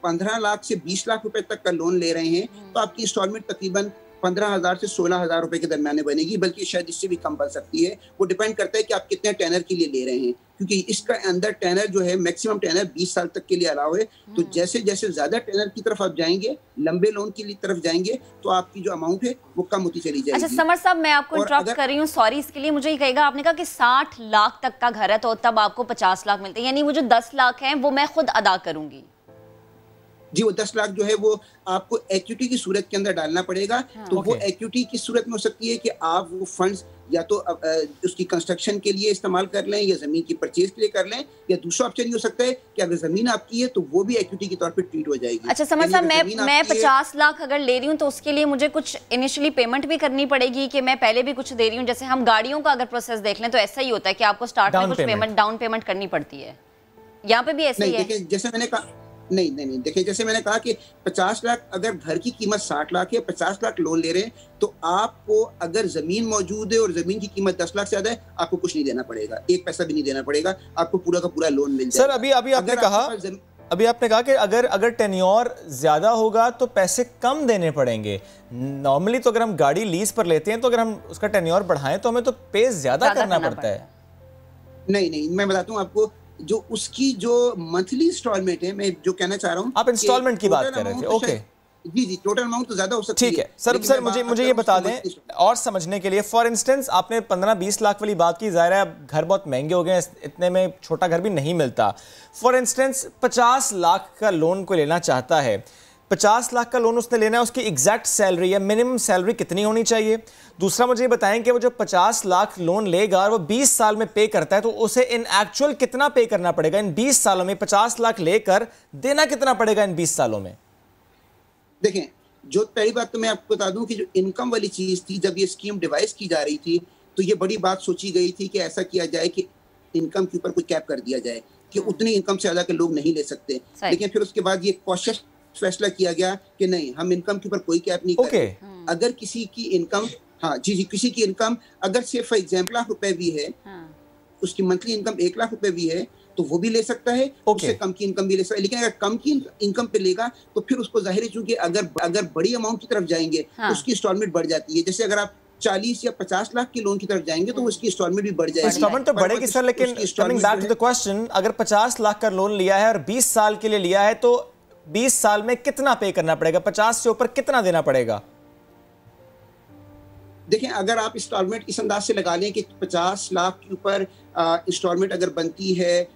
15 लाख से 20 लाख रुपए तक का लोन ले रहे हैं तो आपकी इंस्टॉलमेंट तकरीबन 15,000 से 16,000 रुपए के दरमियान बनेगी, बल्कि शायद इससे भी कम बन सकती है। वो डिपेंड करता है कि आप कितने टेनर के लिए ले रहे हैं, क्योंकि इसका अंदर टेनर जो है मैक्सिमम टेनर 20 साल तक के लिए अलाउ है। तो जैसे जैसे ज्यादा टेनर की तरफ आप जाएंगे, लंबे लोन की तरफ जाएंगे, तो आपकी जो अमाउंट है वो कम होती चली जाएगी। अच्छा समर साहब, मैं आपको इंटरप्ट कर रही हूँ, सॉरी इसके लिए। मुझे ये कहेगा, आपने कहा कि 60 लाख तक का घर है तो तब आपको 50 लाख मिलते हैं, यानी वो जो 10 लाख है वो मैं खुद अदा करूंगी? जी, वो 10 लाख जो है वो आपको इक्विटी की सूरत के अंदर डालना पड़ेगा। तो वो इक्विटी की सूरत में हो सकती है कि आप वो फंड्स या तो उसकी कंस्ट्रक्शन के लिए इस्तेमाल कर लें या जमीन की परचेज के लिए कर लें, या दूसरा ऑप्शन ये हो सकता है कि अगर जमीन आपकी है तो वो भी इक्विटी के तौर पे ट्रीट हो जाएगी। अच्छा समझ साहब, मैं 50 लाख अगर ले रही हूँ तो उसके लिए मुझे कुछ इनिशियली पेमेंट भी करनी पड़ेगी कि मैं पहले भी कुछ दे रही हूँ? जैसे हम गाड़ियों का अगर प्रोसेस देख लें तो ऐसा ही होता है कि आपको स्टार्ट में कुछ पेमेंट, डाउन पेमेंट करनी पड़ती है, यहाँ पे भी ऐसा ही है? जैसे मैंने कहा, नहीं देखिए, जैसे मैंने कहा कि 50 लाख अगर घर की कीमत 60 लाख है, 50 लाख लोन ले रहे हैं, तो आपको अगर जमीन मौजूद है और जमीन की कीमत 10 लाख से ज्यादा है, आपको कुछ नहीं देना पड़ेगा, एक पैसा भी नहीं देना पड़ेगा, आपको पूरा का पूरा लोन मिल जाएगा। सर अभी आपने कहा कि अगर टेन्योर ज्यादा होगा तो पैसे कम देने पड़ेंगे। नॉर्मली तो अगर हम गाड़ी लीज पर लेते हैं तो अगर हम उसका टेन्योर बढ़ाएं तो हमें तो पे ज्यादा करना पड़ता है। नहीं, मैं बताता हूँ आपको, जो उसकी जो मंथली इंस्टॉलमेंट है, मैं जो कहना चाह रहा हूँ, आप इंस्टॉलमेंट की बात कर रहे थे। ओके जी, टोटल अमाउंट तो ज्यादा हो सकती है। ठीक है सर, मुझे ये बता दें और समझने के लिए, फॉर इंस्टेंस आपने 15-20 लाख वाली बात की, जाहिर है अब घर बहुत महंगे हो गए हैं, इतने में छोटा घर भी नहीं मिलता। फॉर इंस्टेंस 50 लाख का लोन कोई लेना चाहता है, 50 लाख का लोन उसने लेना है, उसकी एग्जैक्ट सैलरी या मिनिमम सैलरी कितनी होनी चाहिए? दूसरा मुझे ये बताएं कि वो जो 50 लाख लोन लेगा और वो 20 साल में पे करता है तो उसे इन एक्चुअल कितना पे करना पड़ेगा इन 20 सालों में? 50 लाख लेकर देना कितना पड़ेगा इन 20 सालों में? देखें, जो पहली बात तो मैं आपको बता दूं कि जो इनकम वाली चीज थी, जब ये स्कीम डिवाइस की जा रही थी तो ये बड़ी बात सोची गई थी कि ऐसा किया जाए कि इनकम के ऊपर कोई कैप कर दिया जाए कि उतनी इनकम से ज्यादा के लोग नहीं ले सकते। लेकिन फिर उसके बाद ये कॉशियस फैसला किया गया कि नहीं, हम इनकम के ऊपर कोई कैप नहीं करेंगे। अगर किसी की इनकम, हाँ जी, किसी की इनकम अगर से फॉर एग्जाम्पल लाख रुपए भी है, उसकी मंथली इनकम 1 लाख रुपए भी है तो वो भी ले सकता है, उससे कम की इनकम भी ले सकता है। लेकिन अगर कम की इनकम पे लेगा तो फिर उसको जाहिर है, चूंकि अगर बड़ी अमाउंट की तरफ जाएंगे तो उसकी इंस्टॉलमेंट बढ़ जाती है। जैसे अगर आप 40 या 50 लाख की लोन की तरफ जाएंगे तो उसकी इंस्टॉलमेंट भी बढ़ जाएगी। इंस्टॉलमेंट तो बढ़ेगी सर, लेकिन coming back to the question, अगर 50 लाख का लोन लिया है और 20 साल के लिए लिया है तो 20 साल में कितना पे करना पड़ेगा? 50 से ऊपर कितना देना पड़ेगा? देखें, अगर आप इंस्टॉलमेंट इस अंदाज से लगा लें कि 50 लाख के ऊपर इंस्टॉलमेंट अगर बनती है,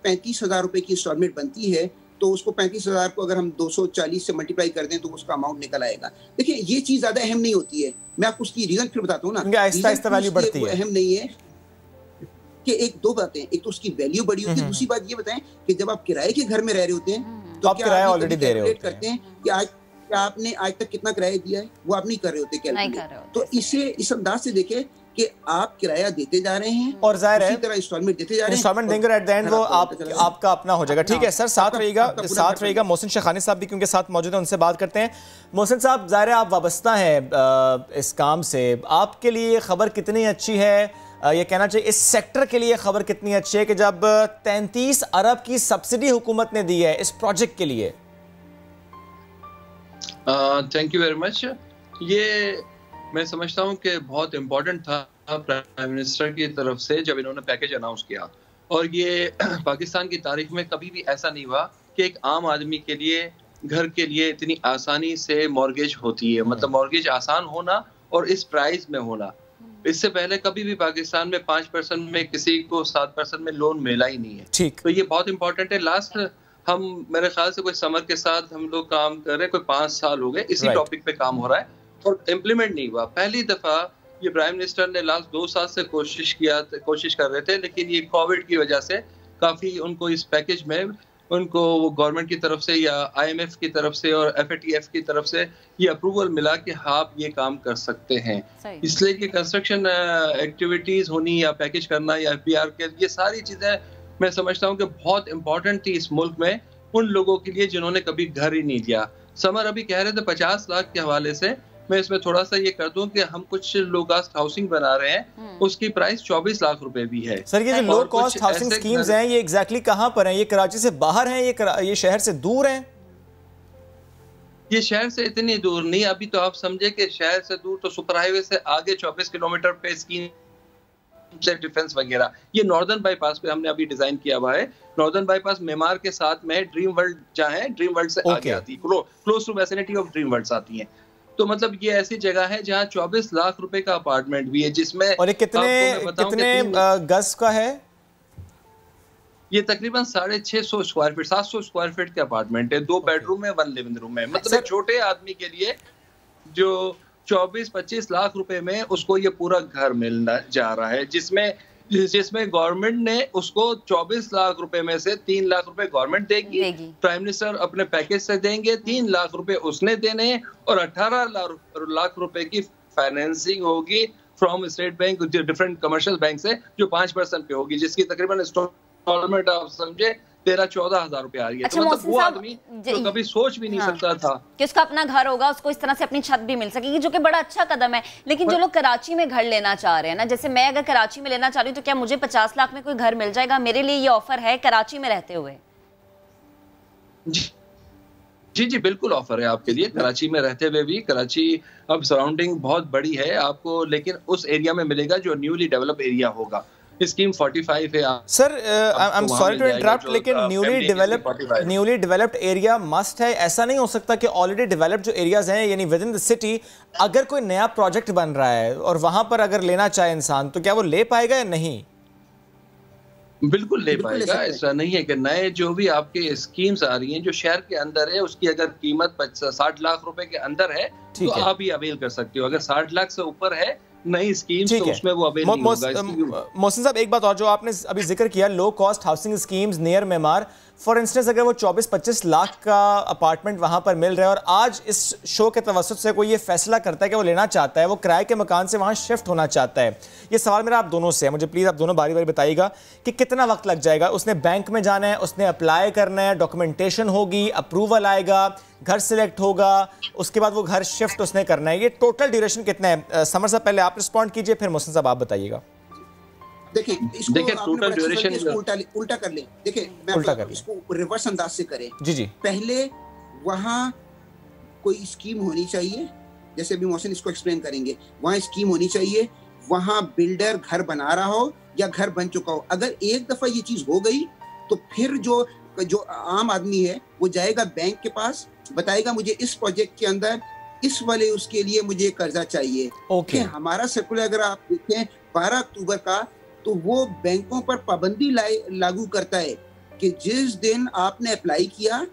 35,000 रुपए की इंस्टॉलमेंट बनती है, तो उसको 35,000 को अगर हम 240 से मल्टीप्लाई कर दें तो उसका अमाउंट निकल आएगा। देखिए, ये चीज ज्यादा अहम नहीं होती है, मैं आपको उसकी रीजन फिर बताता हूँ ना। आहिस्ता वैल्यू बढ़ती है, अहम नहीं है कि दो बातें, एक तो उसकी वैल्यू बढ़ी होती है, दूसरी बात ये बताएं कि जब आप किराए के घर में रह रहे होते हैं तो आप किराया ऑलरेडी दे रहे होते हैं कि आपने आज तक कितना किराया दिया है, वो आप नहीं कर रहे होते कैलकुलेट। तो इस अंदाज से देखें कि आप किराया देते जा रहे हैं और जाहिर है इंस्टॉलमेंट देते जा रहे हैं, इंस्टॉलमेंट देंगे एट द एंड वो आपका अपना हो जाएगा। ठीक है सर, साथ रहिएगा मोहसिन शेखानी साहब भी क्योंकि साथ मौजूद हैं, उनसे बात करते हैं। मोहसिन साहब, जाहिर है आप वाबस्ता हैं इस काम से, आपके लिए खबर कितनी अच्छी है, ये कहना चाहिए इस सेक्टर के लिए खबर कितनी अच्छी है कि जब 33 अरब की सब्सिडी हुकूमत ने दी है इस प्रोजेक्ट के लिए? Thank you very much. ये मैं समझता हूँ कि बहुत इम्पोर्टेंट था प्राइम मिनिस्टर की तरफ से जब इन्होंने पैकेज अनाउंस किया, और ये पाकिस्तान की तारीख में कभी भी ऐसा नहीं हुआ कि एक आम आदमी के लिए घर के लिए इतनी आसानी से मॉर्गेज होती है, मतलब मॉर्गेज आसान होना और इस प्राइस में होना। इससे पहले कभी भी पाकिस्तान में 5% में किसी को 7% में लोन मिला ही नहीं है। ठीक। तो ये बहुत इंपॉर्टेंट है। लास्ट हम मेरे ख्याल से कोई समर के साथ हम लोग काम कर रहे हैं, कोई 5 साल हो गए इसी टॉपिक पे काम हो रहा है और इम्प्लीमेंट नहीं हुआ। पहली दफा ये प्राइम मिनिस्टर ने लास्ट 2 साल से कोशिश कर रहे थे, लेकिन ये कोविड की वजह से काफी उनको इस पैकेज में उनको वो गवर्नमेंट की तरफ से या IMF की तरफ से और FATF की तरफ से ये अप्रूवल मिला कि हाँ आप ये काम कर सकते हैं। इसलिए कि कंस्ट्रक्शन एक्टिविटीज होनी या पैकेज करना या FBR के, ये सारी चीजें मैं समझता हूँ कि बहुत इंपॉर्टेंट थी इस मुल्क में उन लोगों के लिए जिन्होंने कभी घर ही नहीं लिया। समर अभी कह रहे थे 50 लाख के हवाले से, मैं इसमें थोड़ा सा ये कर दूं कि हम कुछ लो कास्ट हाउसिंग बना रहे हैं, उसकी प्राइस 24 लाख रुपए भी है। सर ये जो लो कॉस्ट हाउसिंग स्कीम्स हैं ये एग्जैक्टली कहां पर हैं? ये कराची से बाहर हैं, ये शहर से दूर हैं? ये शहर से इतनी दूर नहीं, अभी तो आप समझे कि शहर से दूर तो सुपर हाईवे से आगे 24 किलोमीटर पे स्कीम से डिफेंस वगैरह। ये नॉर्दर्न बाईपास पे हमने अभी डिजाइन किया हुआ है। नॉर्दर्न बाईपास मेमार के साथ में ड्रीम वर्ल्ड जहाँ है, ड्रीम वर्ल्ड से आगे आती है, close to vicinity of dream world आती है। तो मतलब ये ऐसी जगह है जहाँ 24 लाख रुपए का अपार्टमेंट भी है, जिसमें और ये कितने गज का है? ये तकरीबन 650 स्क्वायर फीट 700 स्क्वायर फीट के अपार्टमेंट है, 2 बेडरूम है, 1 लिविंग रूम है। मतलब एक छोटे आदमी के लिए जो 24-25 लाख रुपए में उसको ये पूरा घर मिलना जा रहा है, जिसमें गवर्नमेंट ने उसको 24 लाख रुपए में से 3 लाख रुपए गवर्नमेंट देगी, प्राइम मिनिस्टर अपने पैकेज से देंगे, 3 लाख रुपए उसने देने हैं और 18 लाख रुपए की फाइनेंसिंग होगी from state bank, different commercial bank से, जो 5% पे होगी, जिसकी तकरीबन इंस्टॉलमेंट आप समझे 13-14 हजार रुपए आ रही है। अच्छा, तो मतलब वो आदमी जो कभी सोच भी नहीं सकता था कि उसका अपना घर होगा, उसको इस तरह से अपनी छत भी मिल सकेगी, जो कि बड़ा अच्छा कदम है। लेकिन जो लोग कराची में घर लेना चाह रहे हैं ना, जैसे मैं अगर कराची में लेना चाह रही हूँ तो क्या मुझे 50 लाख में कोई घर मिल जाएगा? मेरे लिए ये ऑफर है कराची में रहते हुए? जी बिल्कुल ऑफर है आपके लिए कराची में रहते हुए भी। कराची अब सराउंडिंग बहुत बड़ी है आपको, लेकिन उस एरिया में मिलेगा जो न्यूली डेवलप एरिया होगा। स्कीम 45 है। Sir I am sorry to interrupt, लेकिन न्यूली डेवलप्ड एरिया मस्ट है। ऐसा नहीं हो सकता कि ऑलरेडी डेवलप्ड जो एरियाज हैं यानी विद इन द सिटी, अगर कोई नया प्रोजेक्ट बन रहा है और वहां पर अगर लेना चाहे इंसान, तो क्या वो ले पाएगा या नहीं? बिल्कुल ले पाएगा। ऐसा नहीं है कि नए जो भी आपके स्कीम्स आ रही हैं जो शहर के अंदर है, उसकी अगर कीमत 60 लाख रुपए के अंदर है तो आप ही अवेल कर सकते हो। अगर 60 लाख से ऊपर है नई स्कीम्स तो उसमें वो अवेल नहीं होगा। मोहसिन साहब, एक बात और जो आपने अभी जिक्र किया, low cost housing schemes near Maymar, for instance अगर वो 24-25 लाख का अपार्टमेंट वहां पर मिल रहा है और आज इस शो के तवस्सुत से कोई ये फैसला करता है कि वो लेना चाहता है, वो किराए के मकान से वहां शिफ्ट होना चाहता है, ये सवाल मेरा आप दोनों से है, मुझे प्लीज़ आप दोनों बारी बारी बताइएगा कि कितना वक्त लग जाएगा? उसने बैंक में जाना है, उसने अप्लाई करना है, डॉक्यूमेंटेशन होगी, अप्रूवल आएगा, घर सिलेक्ट होगा, उसके बाद वो घर शिफ्ट उसने करना है, ये टोटल ड्यूरेशन कितना है? समर साहब पहले आप रिस्पॉन्ड कीजिए, फिर मोहसिन साहब आप बताइएगा। देखिए टोटल ड्यूरेशन उल्टा कर लें। देखिए मैं इसको रिवर्स अंदाज से करें। जी पहले वहाँ कोई स्कीम होनी चाहिए, जैसे अभी मोहसिन इसको एक्सप्लेन करेंगे, वहाँ स्कीम होनी चाहिए, वहाँ बिल्डर घर बना रहा हो या घर बन चुका हो। अगर एक दफा ये चीज हो गई तो फिर जो आम आदमी है वो जाएगा बैंक के पास, बताएगा मुझे इस प्रोजेक्ट के अंदर इस वाले उसके लिए मुझे कर्जा चाहिए। हमारा सर्कुलर अगर आप देखें 12 अक्टूबर का, तो वो बैंकों पर पाबंदी लागू करता है कि जिस दिन आपने अप्लाई किया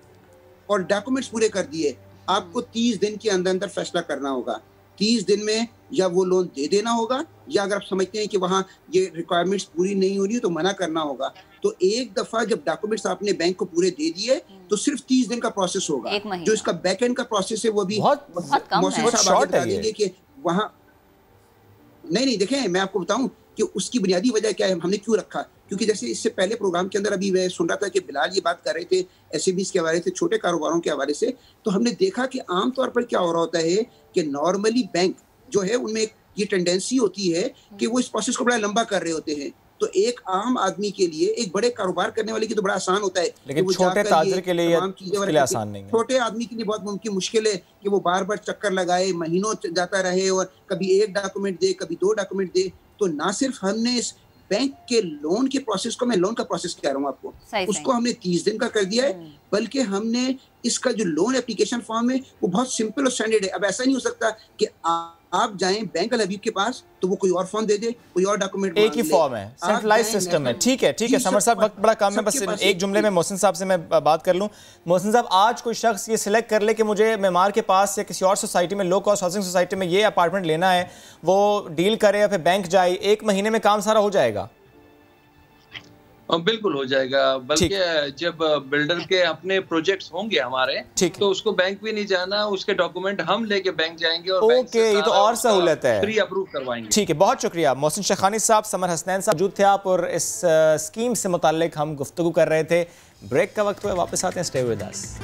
और डॉक्यूमेंट्स पूरे कर दिए, आपको 30 दिन के अंदर अंदर फैसला करना होगा। 30 दिन में या वो लोन दे देना होगा, या अगर आप समझते हैं कि वहाँ ये रिक्वायरमेंट्स पूरी नहीं हो रही तो मना करना होगा। तो एक दफा जब डॉक्यूमेंट्स आपने बैंक को पूरे दे दिए तो सिर्फ 30 दिन का प्रोसेस होगा। जो इसका बैक एंड का प्रोसेस है वो भी मोहसिन साहब आगे बता देंगे कि वहाँ नहीं देखें, मैं आपको बताऊं कि उसकी बुनियादी वजह क्या है, हमने क्यों रखा। क्योंकि जैसे इससे पहले प्रोग्राम के अंदर अभी मैं सुन रहा था कि बिलाल ये बात कर रहे थे SMEs के हवाले से, छोटे कारोबारों के हवाले से, तो हमने देखा कि आमतौर पर क्या हो रहा होता है कि नॉर्मली बैंक जो है उनमें ये टेंडेंसी होती है कि वो इस प्रोसेस को बड़ा लंबा कर रहे होते हैं। तो एक आम आदमी के लिए, एक बड़े कारोबार करने वाले की तो बड़ा आसान होता है, लेकिन छोटे ताजिर के लिए आसान नहीं है। छोटे आदमी के लिए बहुत मुमकिन मुश्किल है कि वो बार बार चक्कर लगाए, महीनों जाता रहे और कभी एक डॉक्यूमेंट दे, कभी 2 डॉक्यूमेंट दे। तो ना सिर्फ हमने इस बैंक के लोन के प्रोसेस को, मैं लोन का प्रोसेस कह रहा हूँ आपको, उसको हमने 30 दिन का कर दिया है, बल्कि हमने इसका जो लोन एप्लीकेशन फॉर्म है वो बहुत सिंपल और स्टैंडर्ड है। अब ऐसा नहीं हो सकता कि आप जाएं बैंक अल हबीब के पास तो वो कोई और फॉर्म दे दे, कोई और डॉक्यूमेंट एक ही फॉर्म है, सेंट्रलाइज सिस्टम है। ठीक है समर साहब, वक्त बड़ा कम है, बस एक जुमले में मोहसिन साहब से मैं बात कर लूं। मोहसिन साहब, आज कोई शख्स ये सिलेक्ट कर ले कि मुझे मेमार के पास या किसी और सोसाइटी में, लो कॉस्ट हाउसिंग सोसाइटी में ये अपार्टमेंट लेना है, वो डील करे या फिर बैंक जाए, 1 महीने में काम सारा हो जाएगा? बिल्कुल हो जाएगा, बल्कि जब बिल्डर के अपने प्रोजेक्ट्स होंगे हमारे, तो उसको बैंक भी नहीं जाना, उसके डॉक्यूमेंट हम लेके बैंक जाएंगे और बैंक से ये तो और सहूलत है, प्री अप्रूव करवाएंगे। ठीक है, बहुत शुक्रिया। मोहसिन शेखानी साहब, समर हसनैन साहब मौजूद थे आप, और इस स्कीम से मुताल्लिक हम गुफ्तगू कर रहे थे। ब्रेक का वक्त हुआ, वापस आते हैं, स्टे विद अस।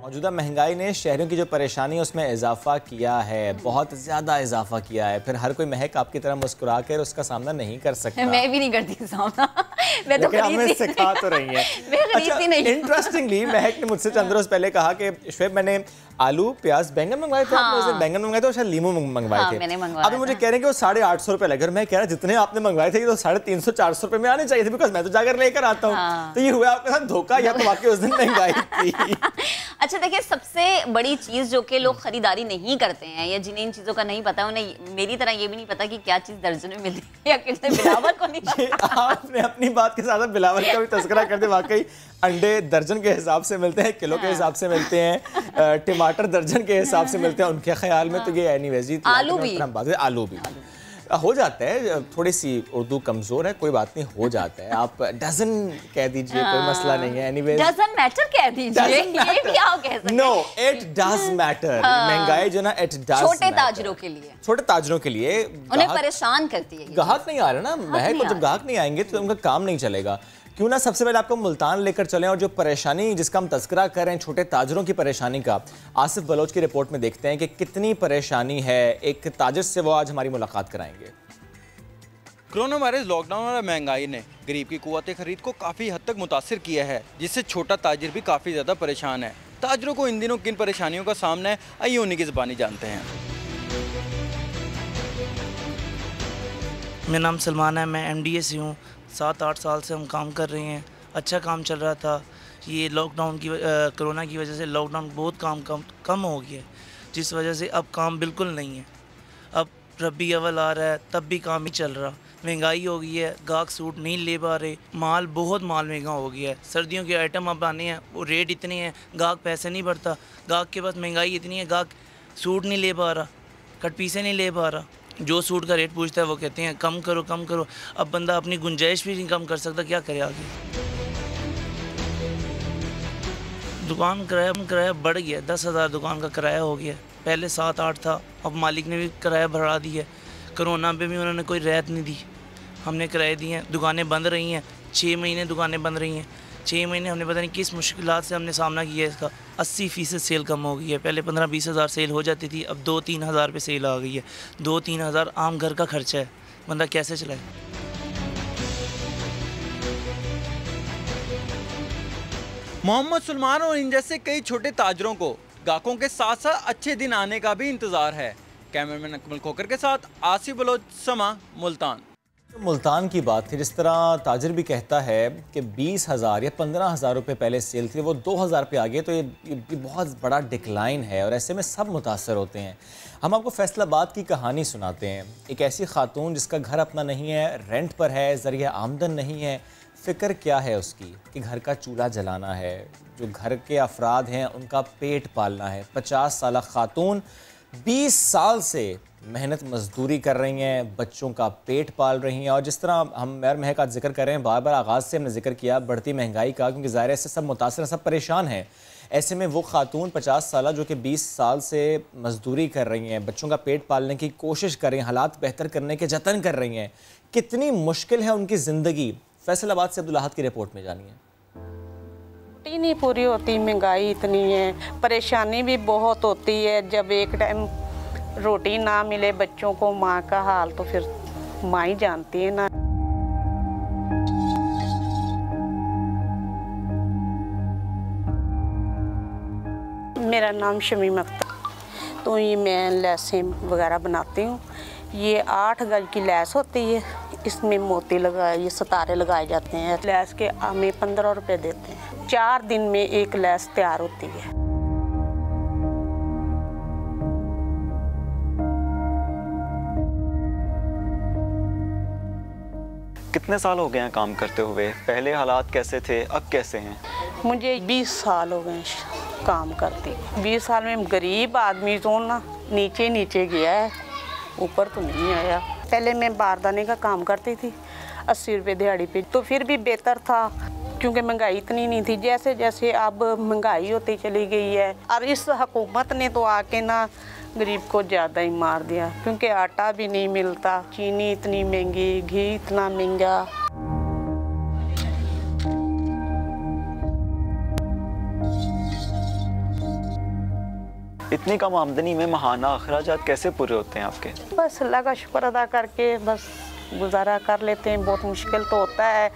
मौजूदा महंगाई ने शहरों की जो परेशानी है उसमें इजाफा किया है, बहुत ज़्यादा इजाफा किया है। फिर हर कोई महक आपकी तरह मुस्कुरा कर उसका सामना नहीं कर सकता। मैं भी नहीं करती सामना, मैं तो हमें सिखा तो रही है। अच्छा, इंटरेस्टिंगली महक ने मुझसे चंद रोज पहले कहा कि शुएब मैंने आलू प्याज बैंगन मंगवाए थे, आपने बैंगन मंगवाए थे और शायद लीमू मंगवाए थे। अभी मुझे कह रहे हैं कि वो 850 रुपए लगे। मैं कह रहा जितने आपने मंगवाए थे तो 350-400 रुपए में आने चाहिए थे, बिकॉज मैं तो जाकर लेकर आता हूँ। तो ये हुआ आपके साथ धोखा या तो वाकई उस दिन महंगाई थी? अच्छा देखिए, सबसे बड़ी चीज जो कि लोग खरीदारी नहीं करते हैं या जिन्हें इन चीजों का नहीं पता, उन्हें मेरी तरह ये भी नहीं पता कि क्या चीज दर्जन में मिलती है या कितने बिलावल को नहीं। आपने अपनी बात के साथ बिलावल का भी तस्करा कर दिया। वाकई अंडे दर्जन के हिसाब से मिलते हैं, किलो के हिसाब से मिलते हैं, टमाटर दर्जन के हिसाब से मिलते हैं उनके ख्याल में। तो ये एनीवेज, आलू भी हो जाता है, थोड़ी सी उर्दू कमजोर है, कोई बात नहीं, हो जाता है। आप डजन कह दीजिए, कोई मसला नहीं है। एनीवेज डजन मैटर कह दीजिए, ये भी आप कह सकते हैं। No, it does matter. महंगाई जो ना, इट डज। छोटे ताजरों के लिए, छोटे ताजरों के लिए उन्हें परेशान करती है। ग्राहक नहीं आ रहे ना महक, को जब ग्राहक नहीं आएंगे तो उनका काम नहीं चलेगा। क्यों ना सबसे पहले आपको मुल्तान लेकर चलें और जो परेशानी जिसका हम तस्करा कर रहे हैं, छोटे ताजरों की परेशानी का, आसिफ बलोच की रिपोर्ट में देखते हैं कि कितनी परेशानी है। एक ताजिर से वो आज हमारी मुलाकात कराएंगे। कोरोना वायरस, लॉकडाउन और महंगाई ने गरीब की कुव्वत खरीद को काफ़ी हद तक मुतासिर किया है, जिससे छोटा ताजिर भी काफ़ी ज़्यादा परेशान है। ताजिरों को इन दिनों किन परेशानियों का सामना है, आइए उन्हीं की ज़बानी जानते हैं। मेरा नाम सलमान है, मैं MDA से हूँ। 7-8 साल से हम काम कर रहे हैं, अच्छा काम चल रहा था। ये लॉकडाउन की कोरोना की वजह से लॉकडाउन बहुत कम हो गया है, जिस वजह से अब काम बिल्कुल नहीं है। अब रबी अव्वल आ रहा है तब भी काम ही चल रहा। महंगाई हो गई है, गाहक सूट नहीं ले पा रहे, बहुत माल महंगा हो गया है। सर्दियों के आइटम अब आने हैं, वो रेट इतने हैं, गाहक पैसे नहीं भरता। गाहक के पास महंगाई इतनी है, गाहक सूट नहीं ले पा रहा, कट पीसे नहीं ले पा रहा। जो सूट का रेट पूछता है वो कहते हैं कम करो कम करो। अब बंदा अपनी गुंजाइश भी नहीं कम कर सकता, क्या करे आगे। दुकान किराया बढ़ गया, 10,000 दुकान का किराया हो गया। पहले 7-8 था, अब मालिक ने भी किराया बढ़ा दिया। कोरोना पे भी उन्होंने कोई रियायत नहीं दी, हमने किराए दिए हैं। दुकानें बंद रही हैं, 6 महीने दुकानें बंद रही हैं। 6 महीने हमने पता नहीं किस मुश्किलात से हमने सामना किया है। इसका 80% सेल कम हो गई है। पहले 15-20 हज़ार सेल हो जाती थी, अब 2-3 हज़ार पे सेल आ गई है। 2-3 हज़ार आम घर का खर्चा है, बंदा कैसे चलाए। मोहम्मद सलमान और इन जैसे कई छोटे ताजरों को गाहकों के साथ साथ अच्छे दिन आने का भी इंतज़ार है। कैमरामैन अकमल खोकर के साथ आसिफ बलोच, समा, मुल्तान। मुल्तान की बात थी, जिस तरह ताजिर भी कहता है कि 20,000 या 15,000 रुपये पहले सेल थी, वो 2,000 पे आ गए। तो ये बहुत बड़ा डिक्लाइन है और ऐसे में सब मुतासर होते हैं। हम आपको फैसलाबाद की कहानी सुनाते हैं। एक ऐसी खातून जिसका घर अपना नहीं है, रेंट पर है, ज़रिया आमदन नहीं है। फ़िक्र क्या है उसकी कि घर का चूल्हा जलाना है, जो घर के अफराद हैं उनका पेट पालना है। 50 साल खातून 20 साल से मेहनत मजदूरी कर रही हैं, बच्चों का पेट पाल रही हैं। और जिस तरह हम यार महक आज जिक्र कर रहे हैं, बार बार आगाज़ से हमने जिक्र किया बढ़ती महंगाई का, क्योंकि ज़ाहिर है इससे सब मुतासर, सब परेशान हैं। ऐसे में वो खातून 50 साल जो कि 20 साल से मजदूरी कर रही हैं, बच्चों का पेट पालने की कोशिश कर रही हैं, हालात बेहतर करने के जतन कर रही हैं, कितनी मुश्किल है उनकी ज़िंदगी। फैसलाबाद से अब्दुल अहद की रिपोर्ट में जानिए। रोटी नहीं पूरी होती, महंगाई इतनी है, परेशानी भी बहुत होती है। जब एक टाइम रोटी ना मिले बच्चों को, माँ का हाल तो फिर माँ ही जानती है ना। मेरा नाम शमीम अख्तर। तो ये मैं लैसें वगैरह बनाती हूँ। ये 8 गज की लैस होती है, इसमें मोती लगाए, ये सितारे लगाए जाते हैं। लैस के हमें 15 रुपए देते हैं। 4 दिन में एक लैस तैयार होती है। कितने साल हो गए हैं काम करते हुए? पहले हालात कैसे थे, अब कैसे हैं? मुझे 20 साल हो गए काम करती। 20 साल में गरीब आदमी तो ना नीचे नीचे गया है, ऊपर तो नहीं आया। पहले मैं बारदाने का काम करती थी 80 रुपये दिहाड़ी पे, तो फिर भी बेहतर था क्योंकि महंगाई इतनी नहीं थी। जैसे जैसे अब महंगाई होती चली गई है और इस हुकूमत ने तो आके ना गरीब को ज़्यादा ही मार दिया, क्योंकि आटा भी नहीं मिलता, चीनी इतनी महंगी, घी इतना महंगा। इतनी कम आमदनी में माहाना अखराजात कैसे पूरे होते हैं आपके? बस अल्लाह का शुक्र अदा करके बस गुजारा कर लेते हैं। बहुत मुश्किल तो होता है,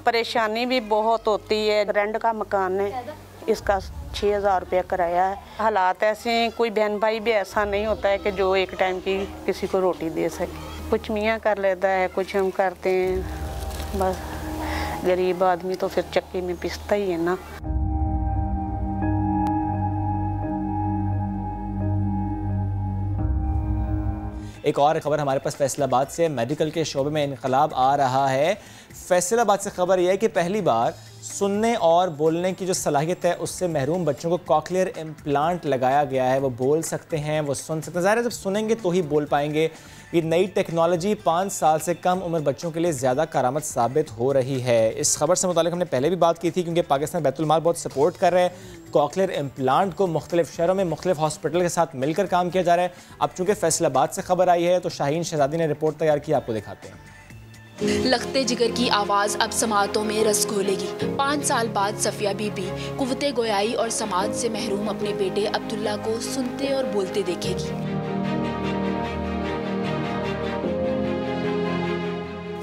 परेशानी भी बहुत होती है। रेंट का मकान है, इसका 6000 रुपया किराया है। हालात ऐसे हैं, कोई बहन भाई भी ऐसा नहीं होता है कि जो एक टाइम की किसी को रोटी दे सके। कुछ मियाँ कर लेता है, कुछ हम करते हैं। बस गरीब आदमी तो फिर चक्की में पिसता ही है ना। एक और खबर हमारे पास फैसलाबाद से, मेडिकल के शोबे में इनकलाब आ रहा है। फैसलाबाद से खबर यह है कि पहली बार सुनने और बोलने की जो सलाहियत है उससे महरूम बच्चों को कॉकलियर इम्प्लांट लगाया गया है। वो बोल सकते हैं, वो सुन सकते हैं। ज़ाहिर है जब सुनेंगे तो ही बोल पाएंगे। ये नई टेक्नोलॉजी 5 साल से कम उम्र बच्चों के लिए ज़्यादा कारआमद साबित हो रही है। इस खबर से मुतालिक हमने पहले भी बात की थी, क्योंकि पाकिस्तान बैतुल माल बहुत सपोर्ट कर रहे हैं। कॉकलियर इम्प्लांट को मुख्तलिफ शहरों में मुख्तलिफ हॉस्पिटल के साथ मिलकर काम किया जा रहा है। अब चूँकि फैसलाबाद से खबर आई है तो शाहीन शहजादी ने रिपोर्ट तैयार की, आपको दिखाते हैं। लगते जिगर की आवाज़ अब समातों में रस घोलेगी। 5 साल बाद सफिया बीबी कुव्वते गोयाई और समाज से महरूम अपने बेटे अब्दुल्ला को सुनते और बोलते देखेगी।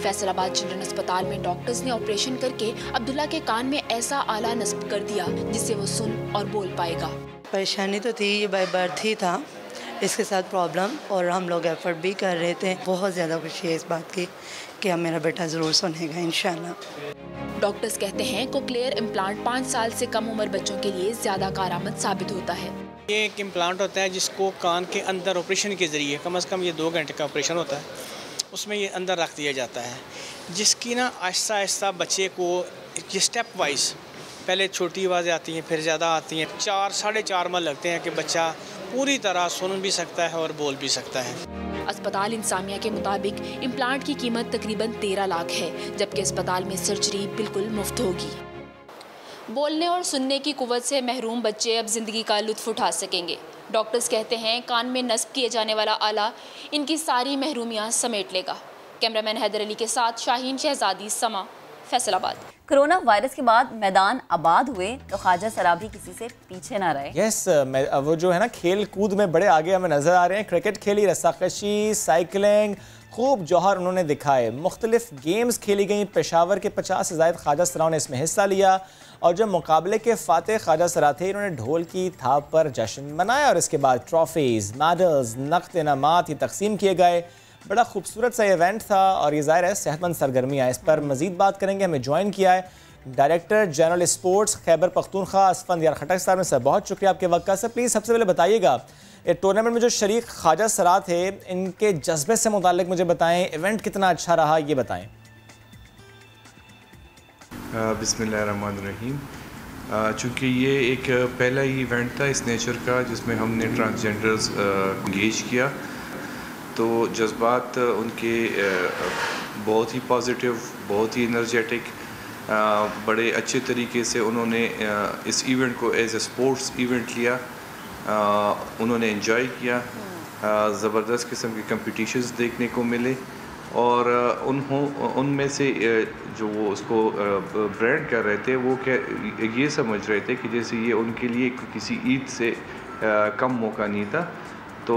फैसलाबाद चिल्ड्रन अस्पताल में डॉक्टर्स ने ऑपरेशन करके अब्दुल्ला के कान में ऐसा आला नस्ब कर दिया जिससे वो सुन और बोल पाएगा। परेशानी तो थी, ये बाय बर्थ ही था, इसके साथ प्रॉब्लम, और हम लोग एफर्ट भी कर रहे थे। बहुत ज़्यादा खुशी है इस बात की कि अब मेरा बेटा ज़रूर सुनेगा इंशाल्लाह। डॉक्टर्स कहते हैं कोक्लियर इम्प्लांट 5 साल से कम उम्र बच्चों के लिए ज़्यादा कारआमद साबित होता है। ये एक इम्प्लांट होता है जिसको कान के अंदर ऑपरेशन के ज़रिए कम से कम ये 2 घंटे का ऑपरेशन होता है, उसमें ये अंदर रख दिया जाता है, जिसकी ना आहिस्ता आहिस्ता बच्चे को ये स्टेप वाइज पहले छोटी आवाज़ें आती हैं, फिर ज़्यादा आती हैं। 4 साढ़े 4 माह लगते हैं कि बच्चा पूरी तरह सुन भी सकता है और बोल भी सकता है। अस्पताल इंसामिया के मुताबिक इम्प्लांट की कीमत तकरीबन 13 लाख है, जबकि अस्पताल में सर्जरी बिल्कुल मुफ्त होगी। बोलने और सुनने की कुव्वत से महरूम बच्चे अब जिंदगी का लुत्फ उठा सकेंगे। डॉक्टर्स कहते हैं कान में नस्ब किए जाने वाला आला इनकी सारी महरूमियाँ समेट लेगा। कैमरामैन हैदर अली के साथ शाहीन शहजादी, समा, फैसलाबाद। कोरोना वायरस के बाद मैदान आबाद हुए तो ख्वाजा सरा भी किसी से पीछे ना रहे। यस, वो जो है ना खेल कूद में बड़े आगे हमें नज़र आ रहे हैं। क्रिकेट खेली, रस्साकशी, साइकिलिंग, खूब जौहर उन्होंने दिखाए। मुख्तलिफ गेम्स खेली गई। पेशावर के 50 से ज़ायद ख्वाजा सराओं ने इसमें हिस्सा लिया और जब मुकाबले के फातेह ख्वाजा सरा थे, इन्होंने ढोल की थाप पर जश्न मनाया और इसके बाद ट्रॉफीज़, मेडल्स, नक़द इनामात ये तकसीम किए गए। बड़ा खूबसूरत सा इवेंट था और ये ज़ाहिर है सेहतमंद सरगर्मियाँ। इस पर मज़ीद बात करेंगे। हमें ज्वाइन किया है director general sports Khyber Pakhtunkhwa Asfandyar Khattak साहब ने। सर बहुत शुक्रिया आपके वक्त का। सर प्लीज़ सबसे पहले बताइएगा, टूर्नामेंट में जो शरीक ख्वाजा सरा थे, इनके जज्बे से मुतालिक मुझे बताएं, इवेंट कितना अच्छा रहा ये बताएं। बिस्मिल्लाहिर्रहमानिर्रहीम। चूँकि ये एक पहला ही इवेंट था इस नेचर का जिसमें हमने ट्रांसजेंडर्स इंगेज किया, तो जज्बात उनके बहुत ही पॉजिटिव, बहुत ही एनर्जेटिक, बड़े अच्छे तरीके से उन्होंने इस इवेंट को एज ए स्पोर्ट्स इवेंट लिया। उन्होंने एंजॉय किया। ज़बरदस्त किस्म के कंपटीशंस देखने को मिले और उनमें से जो वो उसको ब्रांड कर रहे थे वो ये समझ रहे थे कि जैसे ये उनके लिए किसी ईद से कम मौका नहीं था। तो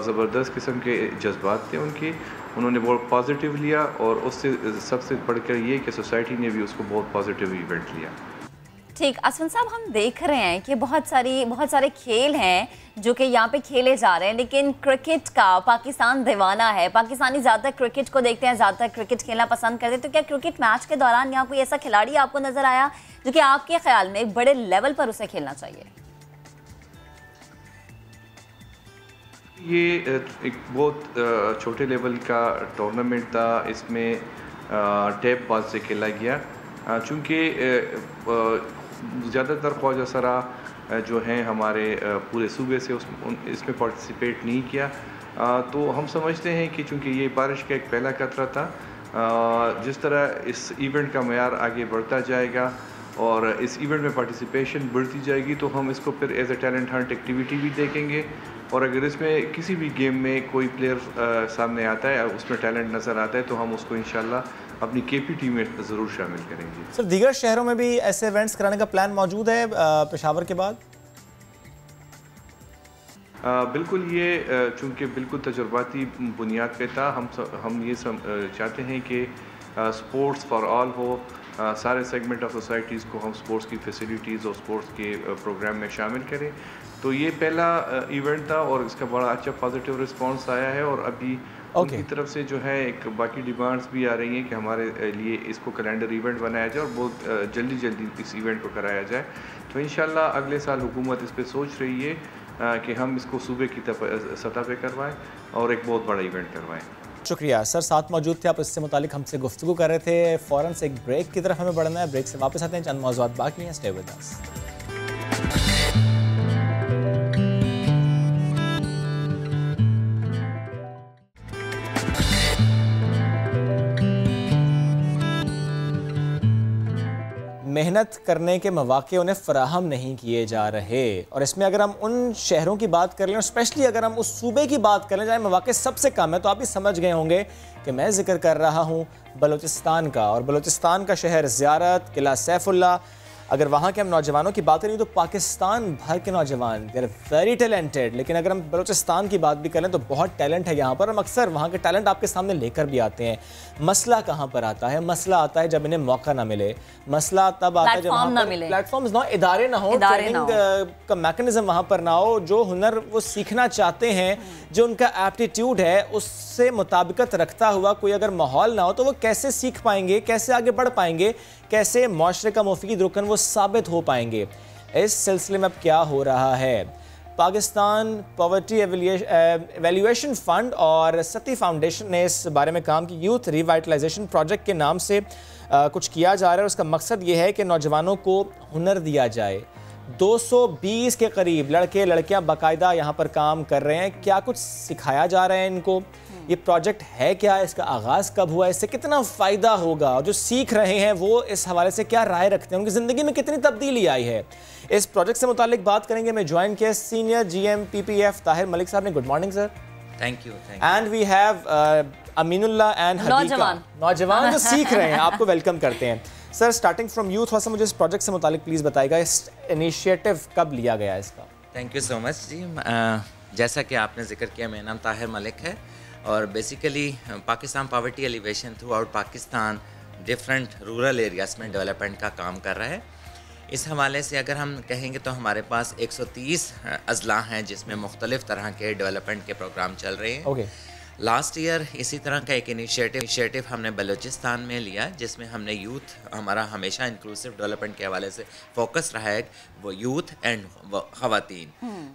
ज़बरदस्त किस्म के जज्बात थे उनके, उन्होंने बहुत पॉजिटिव लिया और उससे सबसे बढ़कर ये कि सोसाइटी ने भी उसको बहुत पॉजिटिव इवेंट लिया। ठीक, असफन साहब, हम देख रहे हैं कि बहुत सारे खेल हैं जो कि यहाँ पे खेले जा रहे हैं, लेकिन क्रिकेट का पाकिस्तान दीवाना है। पाकिस्तानी ज़्यादातर क्रिकेट को देखते हैं, ज़्यादातर क्रिकेट खेलना पसंद करते हैं। तो क्या क्रिकेट मैच के दौरान यहाँ कोई ऐसा खिलाड़ी आपको नज़र आया जो कि आपके ख्याल में एक बड़े लेवल पर उसे खेलना चाहिए? ये एक बहुत छोटे लेवल का टूर्नामेंट था। इसमें टैप बॉल से खेला गया, चूँकि ज़्यादातर ख्वाजा सरा जो हैं हमारे पूरे सूबे से इसमें पार्टिसिपेट नहीं किया। तो हम समझते हैं कि चूँकि ये बारिश का एक पहला खतरा था, जिस तरह इस इवेंट का मयार आगे बढ़ता जाएगा और इस इवेंट में पार्टिसिपेशन बढ़ती जाएगी, तो हम इसको फिर as a talent hunt activity भी देखेंगे। और अगर इसमें किसी भी गेम में कोई प्लेयर सामने आता है, उसमें टैलेंट नज़र आता है, तो हम उसको इंशाल्लाह अपनी केपीटी में ज़रूर शामिल करेंगे। सर, दीगर शहरों में भी ऐसे इवेंट्स कराने का प्लान मौजूद है पेशावर के बाद? बिल्कुल, ये चूँकि बिल्कुल तजुर्बाती बुनियाद पे था। हम ये चाहते हैं कि स्पोर्ट्स फॉर ऑल हो। सारे सेगमेंट ऑफ सोसाइटीज़ को हम स्पोर्ट्स की फैसिलिटीज़ और स्पोर्ट्स के प्रोग्राम में शामिल करें। तो ये पहला इवेंट था और इसका बड़ा अच्छा पॉजिटिव रिस्पांस आया है। और अभी उनकी तरफ से जो है एक बाकी डिमांड्स भी आ रही हैं कि हमारे लिए इसको कैलेंडर इवेंट बनाया जाए और बहुत जल्दी इस इवेंट को कराया जाए। तो इंशाल्लाह अगले साल हुकूमत इस पर सोच रही है कि हम इसको सूबे की सतह पे करवाएं और एक बहुत बड़ा इवेंट करवाएं। शुक्रिया सर, साथ मौजूद थे आप, इससे मुतालिक हमसे गुफ्तगू कर रहे थे। फ़ौरन से एक ब्रेक की तरफ हमें बढ़ना है, ब्रेक से वापस आते हैं, चंद मौज़ूआत बाकी हैं, स्टे विद अस। मेहनत करने के मौके उन्हें फ़राहम नहीं किए जा रहे, और इसमें अगर हम उन शहरों की बात कर लें और स्पेशली अगर हम उस सूबे की बात कर लें जहाँ मौके सबसे कम है, तो आप भी समझ गए होंगे कि मैं जिक्र कर रहा हूँ बलूचिस्तान का। और बलूचिस्तान का शहर ज़ियारत, किला सैफुल्ला, अगर वहाँ के हम नौजवानों की बात करें तो पाकिस्तान भर के नौजवान दे आर वेरी टैलेंटेड। लेकिन अगर हम बलूचिस्तान की बात भी करें तो बहुत टैलेंट है यहाँ पर, और अक्सर वहाँ के टैलेंट आपके सामने लेकर भी आते हैं। मसला कहाँ पर आता है? मसला आता है जब इन्हें मौका ना मिले, मसला तब आता है जब वहाँ पर प्लेटफॉर्म्स ना हो, इदारे ना हो, ट्रेनिंग का मैकेनिज्म वहाँ पर ना हो। जो हुनर वो सीखना चाहते हैं, जो उनका एप्टीट्यूड है, उससे मुताबिकत रखता हुआ कोई अगर माहौल ना हो तो वो कैसे सीख पाएंगे, कैसे आगे बढ़ पाएंगे, कैसे माशरे का मुफीद रुकन वो साबित हो पाएंगे? इस सिलसिले में अब क्या हो रहा है? पाकिस्तान पॉवर्टी एवेल्यूएशन फ़ंड और सती फाउंडेशन ने इस बारे में काम की। यूथ रिवाइटलाइजेशन प्रोजेक्ट के नाम से कुछ किया जा रहा है। उसका मकसद ये है कि नौजवानों को हुनर दिया जाए। 220 के करीब लड़के लड़कियां बाकायदा यहाँ पर काम कर रहे हैं। क्या कुछ सिखाया जा रहा है इनको? ये प्रोजेक्ट है क्या? इसका आगाज़ कब हुआ? इससे कितना फ़ायदा होगा? और जो सीख रहे हैं वो इस हवाले से क्या राय रखते हैं? उनकी ज़िंदगी में कितनी तब्दीली आई है? इस प्रोजेक्ट से मुतालिक बात करेंगे। मैं ज्वाइन किया senior GM PPF Tahir Malik साहब ने। Good morning sir. Thank you. And we have Aminullah and Hadiqa, नौजवान जो सीख रहे हैं, आपको वेलकम करते हैं। सर, स्टार्टिंग फ्रॉम यूथ, थोड़ा सा मुझे इस प्रोजेक्ट से मुतालिक प्लीज़ बताइएगा, इस इनिशिएटिव कब लिया गया इसका? थैंक यू सो मच जी। जैसा कि आपने जिक्र किया, मेरा नाम ताहिर मलिक है और basically Pakistan poverty alleviation through out Pakistan different rural areas में डेवलपमेंट का काम कर रहा है। इस हवाले से अगर हम कहेंगे तो हमारे पास 130 अजला हैं जिसमें मुख्तलिफ़ तरह के डेवलपमेंट के प्रोग्राम चल रहे हैं। लास्ट ईयर इसी तरह का एक इनिशिएटिव हमने बलूचिस्तान में लिया, जिसमें हमने यूथ, हमारा हमेशा इंक्लूसिव डेवलपमेंट के हवाले से फोकस रहा है, वो यूथ एंड ख़वातीन,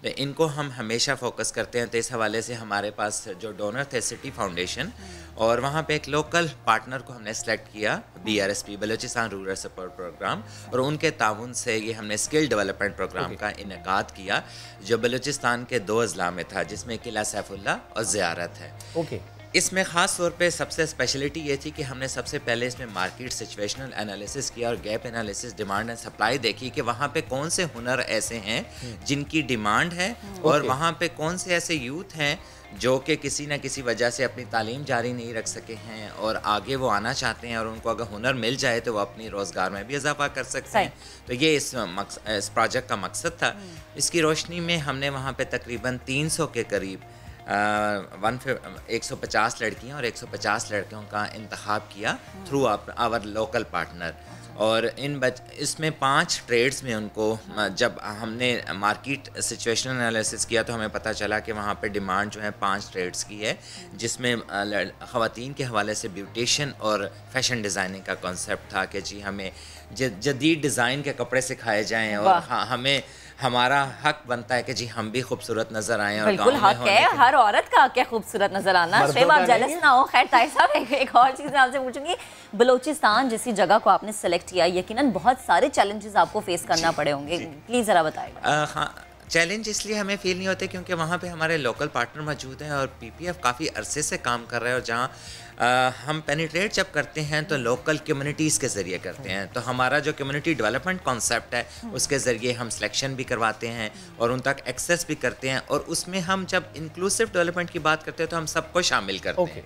तो इनको हम हमेशा फोकस करते हैं। तो इस हवाले से हमारे पास जो डोनर थे सिटी फाउंडेशन, और वहाँ पे एक लोकल पार्टनर को हमने सेलेक्ट किया, BRSP Balochistan rural support programme, और उनके ताउन से ये हमने स्किल डेवलपमेंट प्रोग्राम का इनेकाद किया, जो बलूचिस्तान के 2 अजला में था, जिसमें किला सैफुल्ला और ज़ियारत है। इसमें ख़ास तौर पे सबसे स्पेशलिटी ये थी कि हमने सबसे पहले इसमें मार्केट सिचुएशनल एनालिसिस किया और gap analysis, demand and supply देखी कि वहाँ पे कौन से हुनर ऐसे हैं जिनकी डिमांड है, और वहाँ पे कौन से ऐसे यूथ हैं जो कि किसी न किसी वजह से अपनी तालीम जारी नहीं रख सके हैं और आगे वो आना चाहते हैं, और उनको अगर हुनर मिल जाए तो वो अपनी रोज़गार में भी इजाफा कर सकते हैं। तो ये इस प्रोजेक्ट का मकसद था। इसकी रोशनी में हमने वहाँ पे तकरीबन 300 के करीब 150 लड़कियाँ और 150 लड़कियों का इंतखाब किया थ्रू आवर लोकल पार्टनर। और इसमें 5 ट्रेड्स में उनको जब हमने मार्केट सिचुएशन एनालिसिस किया तो हमें पता चला कि वहाँ पे डिमांड जो है 5 ट्रेड्स की है, जिसमें ख़वातीन के हवाले से ब्यूटिशियन और फैशन डिज़ाइनिंग का कॉन्सेप्ट था कि जी हमें जदीद डिज़ाइन के कपड़े सिखाए जाएँ और हमें हमारा हक बनता है कि जी हम भी खूबसूरत नजर आए। और बिल्कुल हक है, हर औरत का हक है खूबसूरत नजर आना। शेब आप जेलस ना हो। खैर ताहिर साहब, एक और चीज़ मैं आपसे पूछूंगी, बलूचिस्तान जैसी जगह को आपने सेलेक्ट किया, यकीनन बहुत सारे चैलेंजेस आपको फेस करना पड़े होंगे, प्लीज़ ज़रा बताइएगा। हाँ, चैलेंज इसलिए हमें फील नहीं होते क्योंकि वहाँ पे हमारे लोकल पार्टनर मौजूद हैं और पीपीएफ काफ़ी अरसे से काम कर रहा है और जहाँ हम पेनिट्रेट जब करते हैं तो लोकल कम्युनिटीज़ के ज़रिए करते हैं। तो हमारा जो कम्युनिटी डेवलपमेंट कॉन्सेप्ट है उसके ज़रिए हम सिलेक्शन भी करवाते हैं और उन तक एक्सेस भी करते हैं और उसमें हम जब इंक्लूसिव डेवलपमेंट की बात करते हैं तो हम सबको शामिल करते हैं।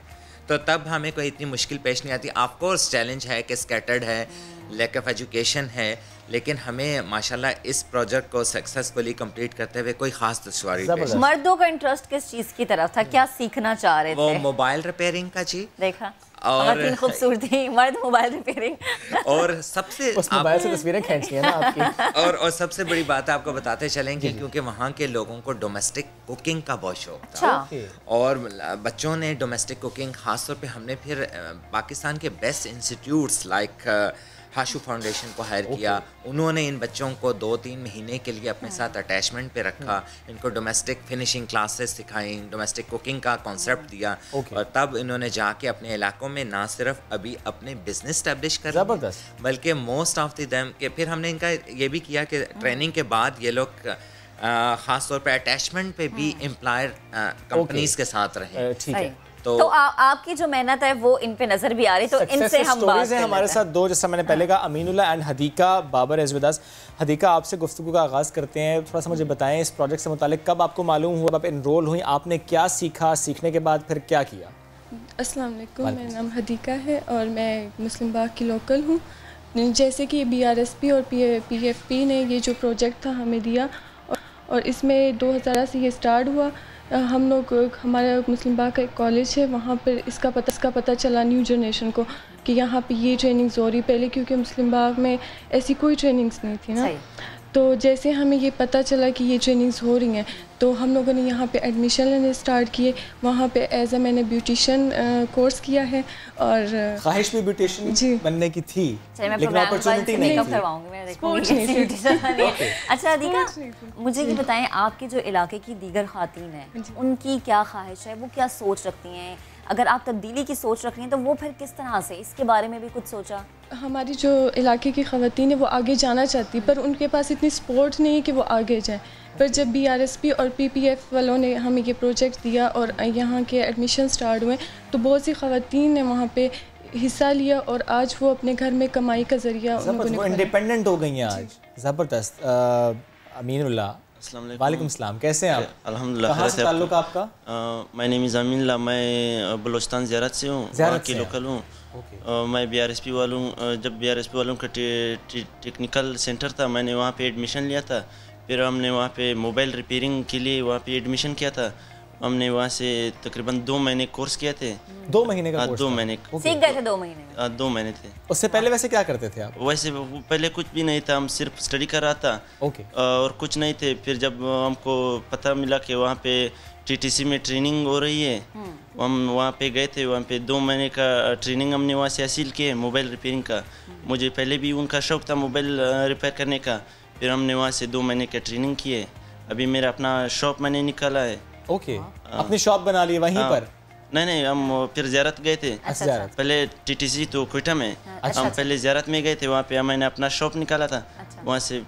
तो तब हमें कोई इतनी मुश्किल पेश नहीं आती। ऑफ कोर्स चैलेंज है कि स्कैटर्ड है, लैक ऑफ एजुकेशन है, लेकिन हमें माशाल्लाह इस प्रोजेक्ट को सक्सेसफुली कंप्लीट करते हुए कोई खास दुश्वारी पेश नहीं। मर्दों का इंटरेस्ट किस चीज़ की तरफ था, क्या सीखना चाह रहे थे? वो मोबाइल रिपेयरिंग का जी। देखा और खूबसूरती, मर्द मोबाइल रिपेयरिंग और सबसे उस मोबाइल से तस्वीरें खींचनी है ना आपकी। और सबसे बड़ी बात आपको बताते चलेंगे क्योंकि वहाँ के लोगों को डोमेस्टिक कुकिंग का बहुत शौक था और बच्चों ने डोमेस्टिक कुकिंग खास तौर पे हमने फिर पाकिस्तान के best institutes like Hashoo foundation को हायर किया। उन्होंने इन बच्चों को 2-3 महीने के लिए अपने साथ अटैचमेंट पे रखा, इनको डोमेस्टिक फिनिशिंग क्लासेस सिखाई, डोमेस्टिक कुकिंग का कॉन्सेप्ट दिया और तब इन्होंने जाके अपने इलाकों में ना सिर्फ अभी अपने बिजनेस स्टैब्लिश कर बल्कि मोस्ट ऑफ द देम के फिर हमने इनका ये भी किया कि ट्रेनिंग के बाद ये लोग ख़ास तौर पे अटैचमेंट पे भी एम्प्लॉयर कंपनीज के साथ रहे। ठीक है, तो आपकी जो मेहनत है वो इन पे नजर भी आ रही, तो इनसे हम बात हैं। हमारे साथ दो, जैसा मैंने पहले कहा, Aminullah and Hadiqa Babar is with us. Hadiqa, आपसे गुफ्तगू का आगाज़ करते हैं, थोड़ा सा मुझे बताएं इस प्रोजेक्ट से मुतालिक कब आपको मालूम हुआ, आप एनरोल हुई, आपने क्या सीखा, सीखने के बाद फिर क्या किया? अस्सलाम वालेकुम, मेरा नाम हदीका है और मैं मुस्लिम बाग की लोकल हूँ। जैसे कि BRSP और PFP ने ये जो प्रोजेक्ट था हमें दिया और इसमें 2000 से ये स्टार्ट हुआ। हम लोग, हमारा मुस्लिम बाग का एक कॉलेज है, वहाँ पर इसका पता चला न्यू जनरेशन को कि यहाँ पे ये ट्रेनिंग्स हो रही। पहले क्योंकि मुस्लिम बाग में ऐसी कोई ट्रेनिंग्स नहीं थी ना, तो जैसे हमें ये पता चला कि ये ट्रेनिंग्स हो रही हैं तो हम लोगों ने यहाँ पे एडमिशन लेने स्टार्ट किए। वहाँ पे एज अ मैंने ब्यूटिशियन कोर्स किया है और ख्वाहिश भी ब्यूटिशियन बनने की थी लेकिन अपॉर्चुनिटी नहीं थी। अच्छा अदीका, मुझे ये बताएं, आपके जो इलाके की दीगर ख़ातीन हैं उनकी क्या ख्वाहिश है, वो क्या सोच रखती हैं? अगर आप तब्दीली की सोच रख रही हैं तो वो फिर किस तरह से, इसके बारे में भी कुछ सोचा? हमारी जो इलाके की ख़वातीन है वो आगे जाना चाहती, पर उनके पास इतनी सपोर्ट नहीं है कि वो आगे जाए। पर जब BRSP और PPF वालों ने हमें ये प्रोजेक्ट दिया और यहाँ के एडमिशन स्टार्ट हुए तो बहुत सी ख़वातीन ने वहाँ पे हिस्सा लिया और आज वो अपने घर में कमाई का ज़रिया इंडिपेंडेंट हो गई हैं आज। ज़बरदस्त। अमीनुल्लाह, वालेकुम सलाम, कैसे हैं आप? अल्हम्दुलिल्लाह। कहाँ से ताल्लुक आपका? माय नेम इज़ अमीनुल्लाह, मैं बलूचिस्तान ज़ियारत से हूँ, वहाँ की लोकल हूँ। मैं BRSP वालों, जब BRSP वालों का टेक्निकल सेंटर था मैंने वहाँ पे एडमिशन लिया था। फिर हमने वहाँ पे मोबाइल रिपेयरिंग के लिए वहाँ पे एडमिशन किया था। हमने वहाँ से तकरीबन 2 महीने कोर्स किए थे। 2 महीने का कोर्स? 2 महीने सीख गए थे 2 महीने? 2 महीने थे। उससे पहले वैसे क्या करते थे आप? वैसे पहले कुछ भी नहीं था, हम सिर्फ स्टडी कर रहा था और कुछ नहीं थे। फिर जब हमको पता मिला कि वहाँ पे TTC में ट्रेनिंग हो रही है, हम वहाँ पे गए थे। वहाँ पे 2 महीने का ट्रेनिंग हमने वहाँ से हासिल किए मोबाइल रिपेयरिंग का। मुझे पहले भी उनका शौक़ था मोबाइल रिपेयर करने का। फिर हमने वहाँ से 2 महीने का ट्रेनिंग किए। अभी मेरा अपना शॉप मैंने निकाला है। अपनी शॉप बना ली वहीं पर? नहीं, हम फिर ज़ियारत गए थे। पहले TTC तो क्वेटा में, हम पहले ज़ियारत में गए थे, वहाँ पे मैंने अपना शॉप निकाला था। वहाँ से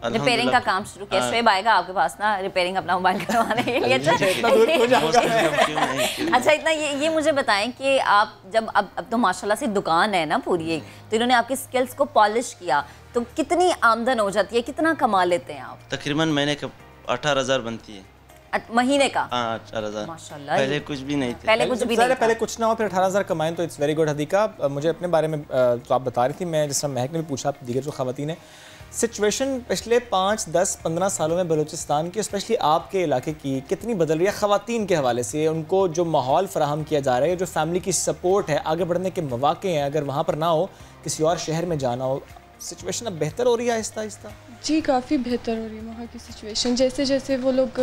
रिपेयरिंग का काम शुरू किया। शुएब आएगा आपके पास ना रिपेयरिंग अपना मोबाइल करवाने के लिए। अच्छा इतना ये मुझे बताएं कि आप जब अब तो माशाल्लाह से दुकान है ना पूरी एक, तो इन्होंने आपकी स्किल्स को पॉलिश किया तो कितनी आमदन हो जाती है, कितना कमा लेते हैं आप? तकरीबन महीने का 18,000 बनती है। महीने का? 18,000। माशाल्लाह, पहले कुछ भी नहीं थे। पहले कुछ भी नहीं था। पहले कुछ ना हो फिर 18,000 कमाएं तो इट्स वेरी गुड। हदीका, मुझे अपने बारे में तो आप बता रही थी, मैं जिस तरह महक ने भी पूछा, दीगर जो ख़वातीन है, सिचुएशन पिछले 5, 10, 15 सालों में बलूचिस्तान की, स्पेशली आपके इलाके की, कितनी बदल रही है ख़वातीन के हवाले से? उनको जो माहौल फ़राहम किया जा रहा है, जो फैमिली की सपोर्ट है, आगे बढ़ने के मौक़े हैं, अगर वहाँ पर ना हो, किसी और शहर में जाना हो, सिचुएशन अब बेहतर हो रही है आहिस्ता आहिस्ता? जी काफ़ी बेहतर हो रही है वहाँ की सिचुएशन। जैसे जैसे वो लोग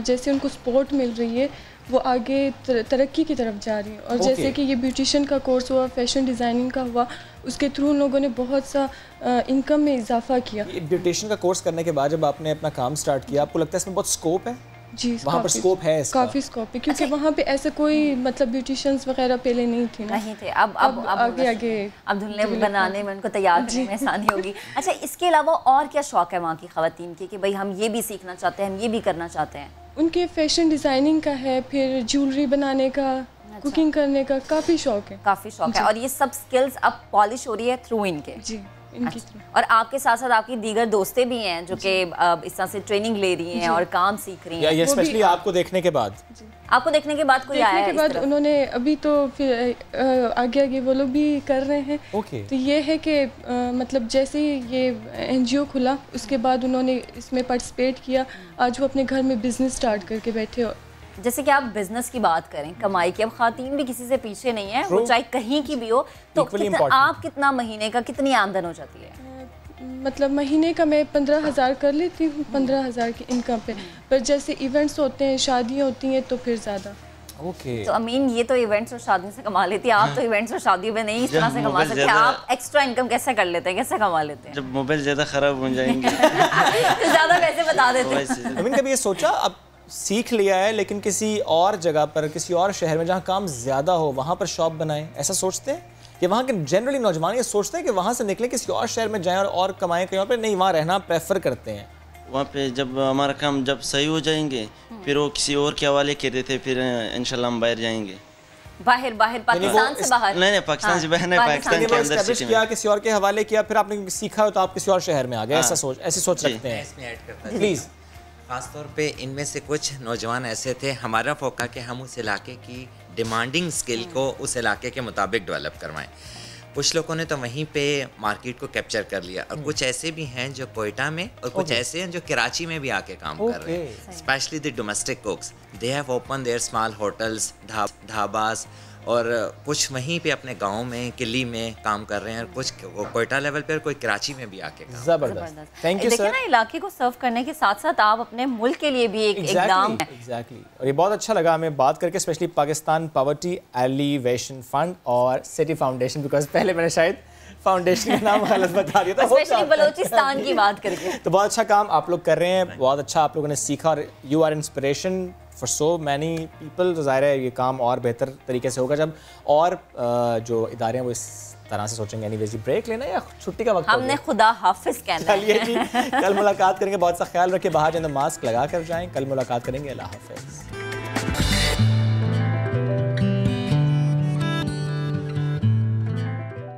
जैसे उनको सपोर्ट मिल रही है वो आगे तरक्की की तरफ जा रही है। और जैसे कि ये ब्यूटिशियन का कोर्स हुआ, फैशन डिज़ाइनिंग का हुआ, उसके थ्रू उन लोगों ने बहुत सा इनकम में इजाफा किया। ये ब्यूटिशियन का कोर्स करने के बाद जब आपने अपना काम स्टार्ट किया, आपको लगता है इसमें बहुत स्कोप है? जी वहाँ पर स्कोप है इसका? काफ़ी स्कोप है, क्योंकि वहाँ पे ऐसे कोई मतलब ब्यूटिशियंस वगैरह पहले नहीं थे नहीं थे। अब आगे अब धुलने बनाने में उनको तैयार करने में आसानी होगी। अच्छा, इसके अलावा और क्या शौक है वहाँ की ख़वातीन के कि भाई हम ये भी सीखना चाहते हैं, हम ये भी करना चाहते हैं? उनके फैशन डिज़ाइनिंग का है, फिर ज्वेलरी बनाने का, कुकिंग करने का काफ़ी शौक है। काफ़ी शौक है और ये सब स्किल्स अब पॉलिश हो रही है थ्रू इनके। जी इनकी और आपके साथ साथ आपकी दीगर दोस्तें भी हैं जो कि इस तरह से ट्रेनिंग ले रही हैं और काम सीख रही हैं। ये स्पेशली आपको देखने के बाद? आपको देखने के बाद कोई आया है? के बाद उन्होंने अभी तो फिर आगे आगे वो लोग भी कर रहे हैं। तो ये है कि मतलब जैसे ही ये NGO खुला उसके बाद उन्होंने इसमें पार्टिसिपेट किया। आज वो अपने घर में बिजनेस स्टार्ट करके बैठे हो। जैसे कि आप बिजनेस की बात करें, कमाई की, अब खातीन भी किसी से पीछे नहीं है, वो चाहे कहीं की भी हो। तो आप कितना महीने का कितनी आमदन हो जाती है? मतलब महीने का मैं 15,000 कर लेती हूँ, 15,000 की इनकम पे। पर जैसे इवेंट्स होते हैं, शादियाँ होती हैं तो फिर ज़्यादा। तो अमीन ये तो इवेंट्स और शादी से कमा लेती है, आप तो इवेंट्स और शादियों में नहीं इस तरह से कमा सकते। आप एक्स्ट्रा इनकम कैसे कर लेते हैं, कैसे कमा लेते हैं? जब मोबाइल ज़्यादा ख़राब हो जाएंगे तो ज़्यादा पैसे बता देते हैं। अमीन कभी ये सोचा, अब सीख लिया है लेकिन किसी और जगह पर, किसी और शहर में जहाँ काम ज़्यादा हो वहाँ पर शॉप बनाएं, ऐसा सोचते हैं? कि वहाँ के जनरली नौजवान ये सोचते हैं कि वहाँ से निकलें, किसी और शहर में जाएं और कमाएं कहीं और पे? नहीं, वहाँ रहना प्रेफर करते हैं। वहाँ पे जब हमारा काम जब सही हो जाएंगे फिर वो किसी और के हवाले कर देते, फिर इंशाल्लाह हम बाहर जाएंगे। बाहर पाकिस्तान से बाहर? नहीं, पाकिस्तान से बाहर नहीं, पाकिस्तान के अंदर सिटी में। किया, किसी और के हवाले किया, फिर आपने सीखा हो तो आप किसी और शहर में आ गए, ऐसी सोच रखते हैं? प्लीज़। खासतौर पे इनमें से कुछ नौजवान ऐसे थे, हमारा फोका कि हम उस इलाके की डिमांडिंग स्किल को उस इलाके के मुताबिक डेवलप करवाएं। कुछ लोगों ने तो वहीं पे मार्केट को कैप्चर कर लिया और कुछ ऐसे भी हैं जो कोयटा में और कुछ ऐसे हैं जो कराची में भी आके काम कर रहे हैं। Specially the domestic cooks, they have open their small hotels, dhabas, और कुछ वहीं पे अपने गांव में, किली में काम कर रहे हैं और कुछ कोयटा लेवल पे और कोई कराची में भी आके काम। जबरदस्त, थैंक यू सर। देखिए ना, इलाके को सर्व करने के साथ साथ आप अपने मुल्क के लिए भी एक इकदाम है। एग्जैक्टली, और ये बहुत अच्छा लगा हमें बात करके, specially Pakistan poverty alleviation fund और सिटी फाउंडेशन, बिकॉज पहले मैंने शायद फाउंडेशन का नाम गलत बता दिया था, स्पेशली बलोचिस्तान की बात करके। तो बहुत अच्छा काम आप लोग कर रहे हैं, बहुत अच्छा आप लोगों ने सीखा और you are inspiration for so many people. तो ज़ाहिर है ये काम और बेहतर तरीके से होगा जब और जो इदारे हैं वो इस तरह से सोचेंगे। एनीवेज, ब्रेक लेना या छुट्टी का वक्त? हमने खुदा हाफिज कहना है। चलिए जी, कल मुलाकात करेंगे। बहुत सा ख्याल रखिए, बाहर जाए तो मास्क लगा कर जाएं। कल मुलाकात करेंगे। अल्लाह हाफिज।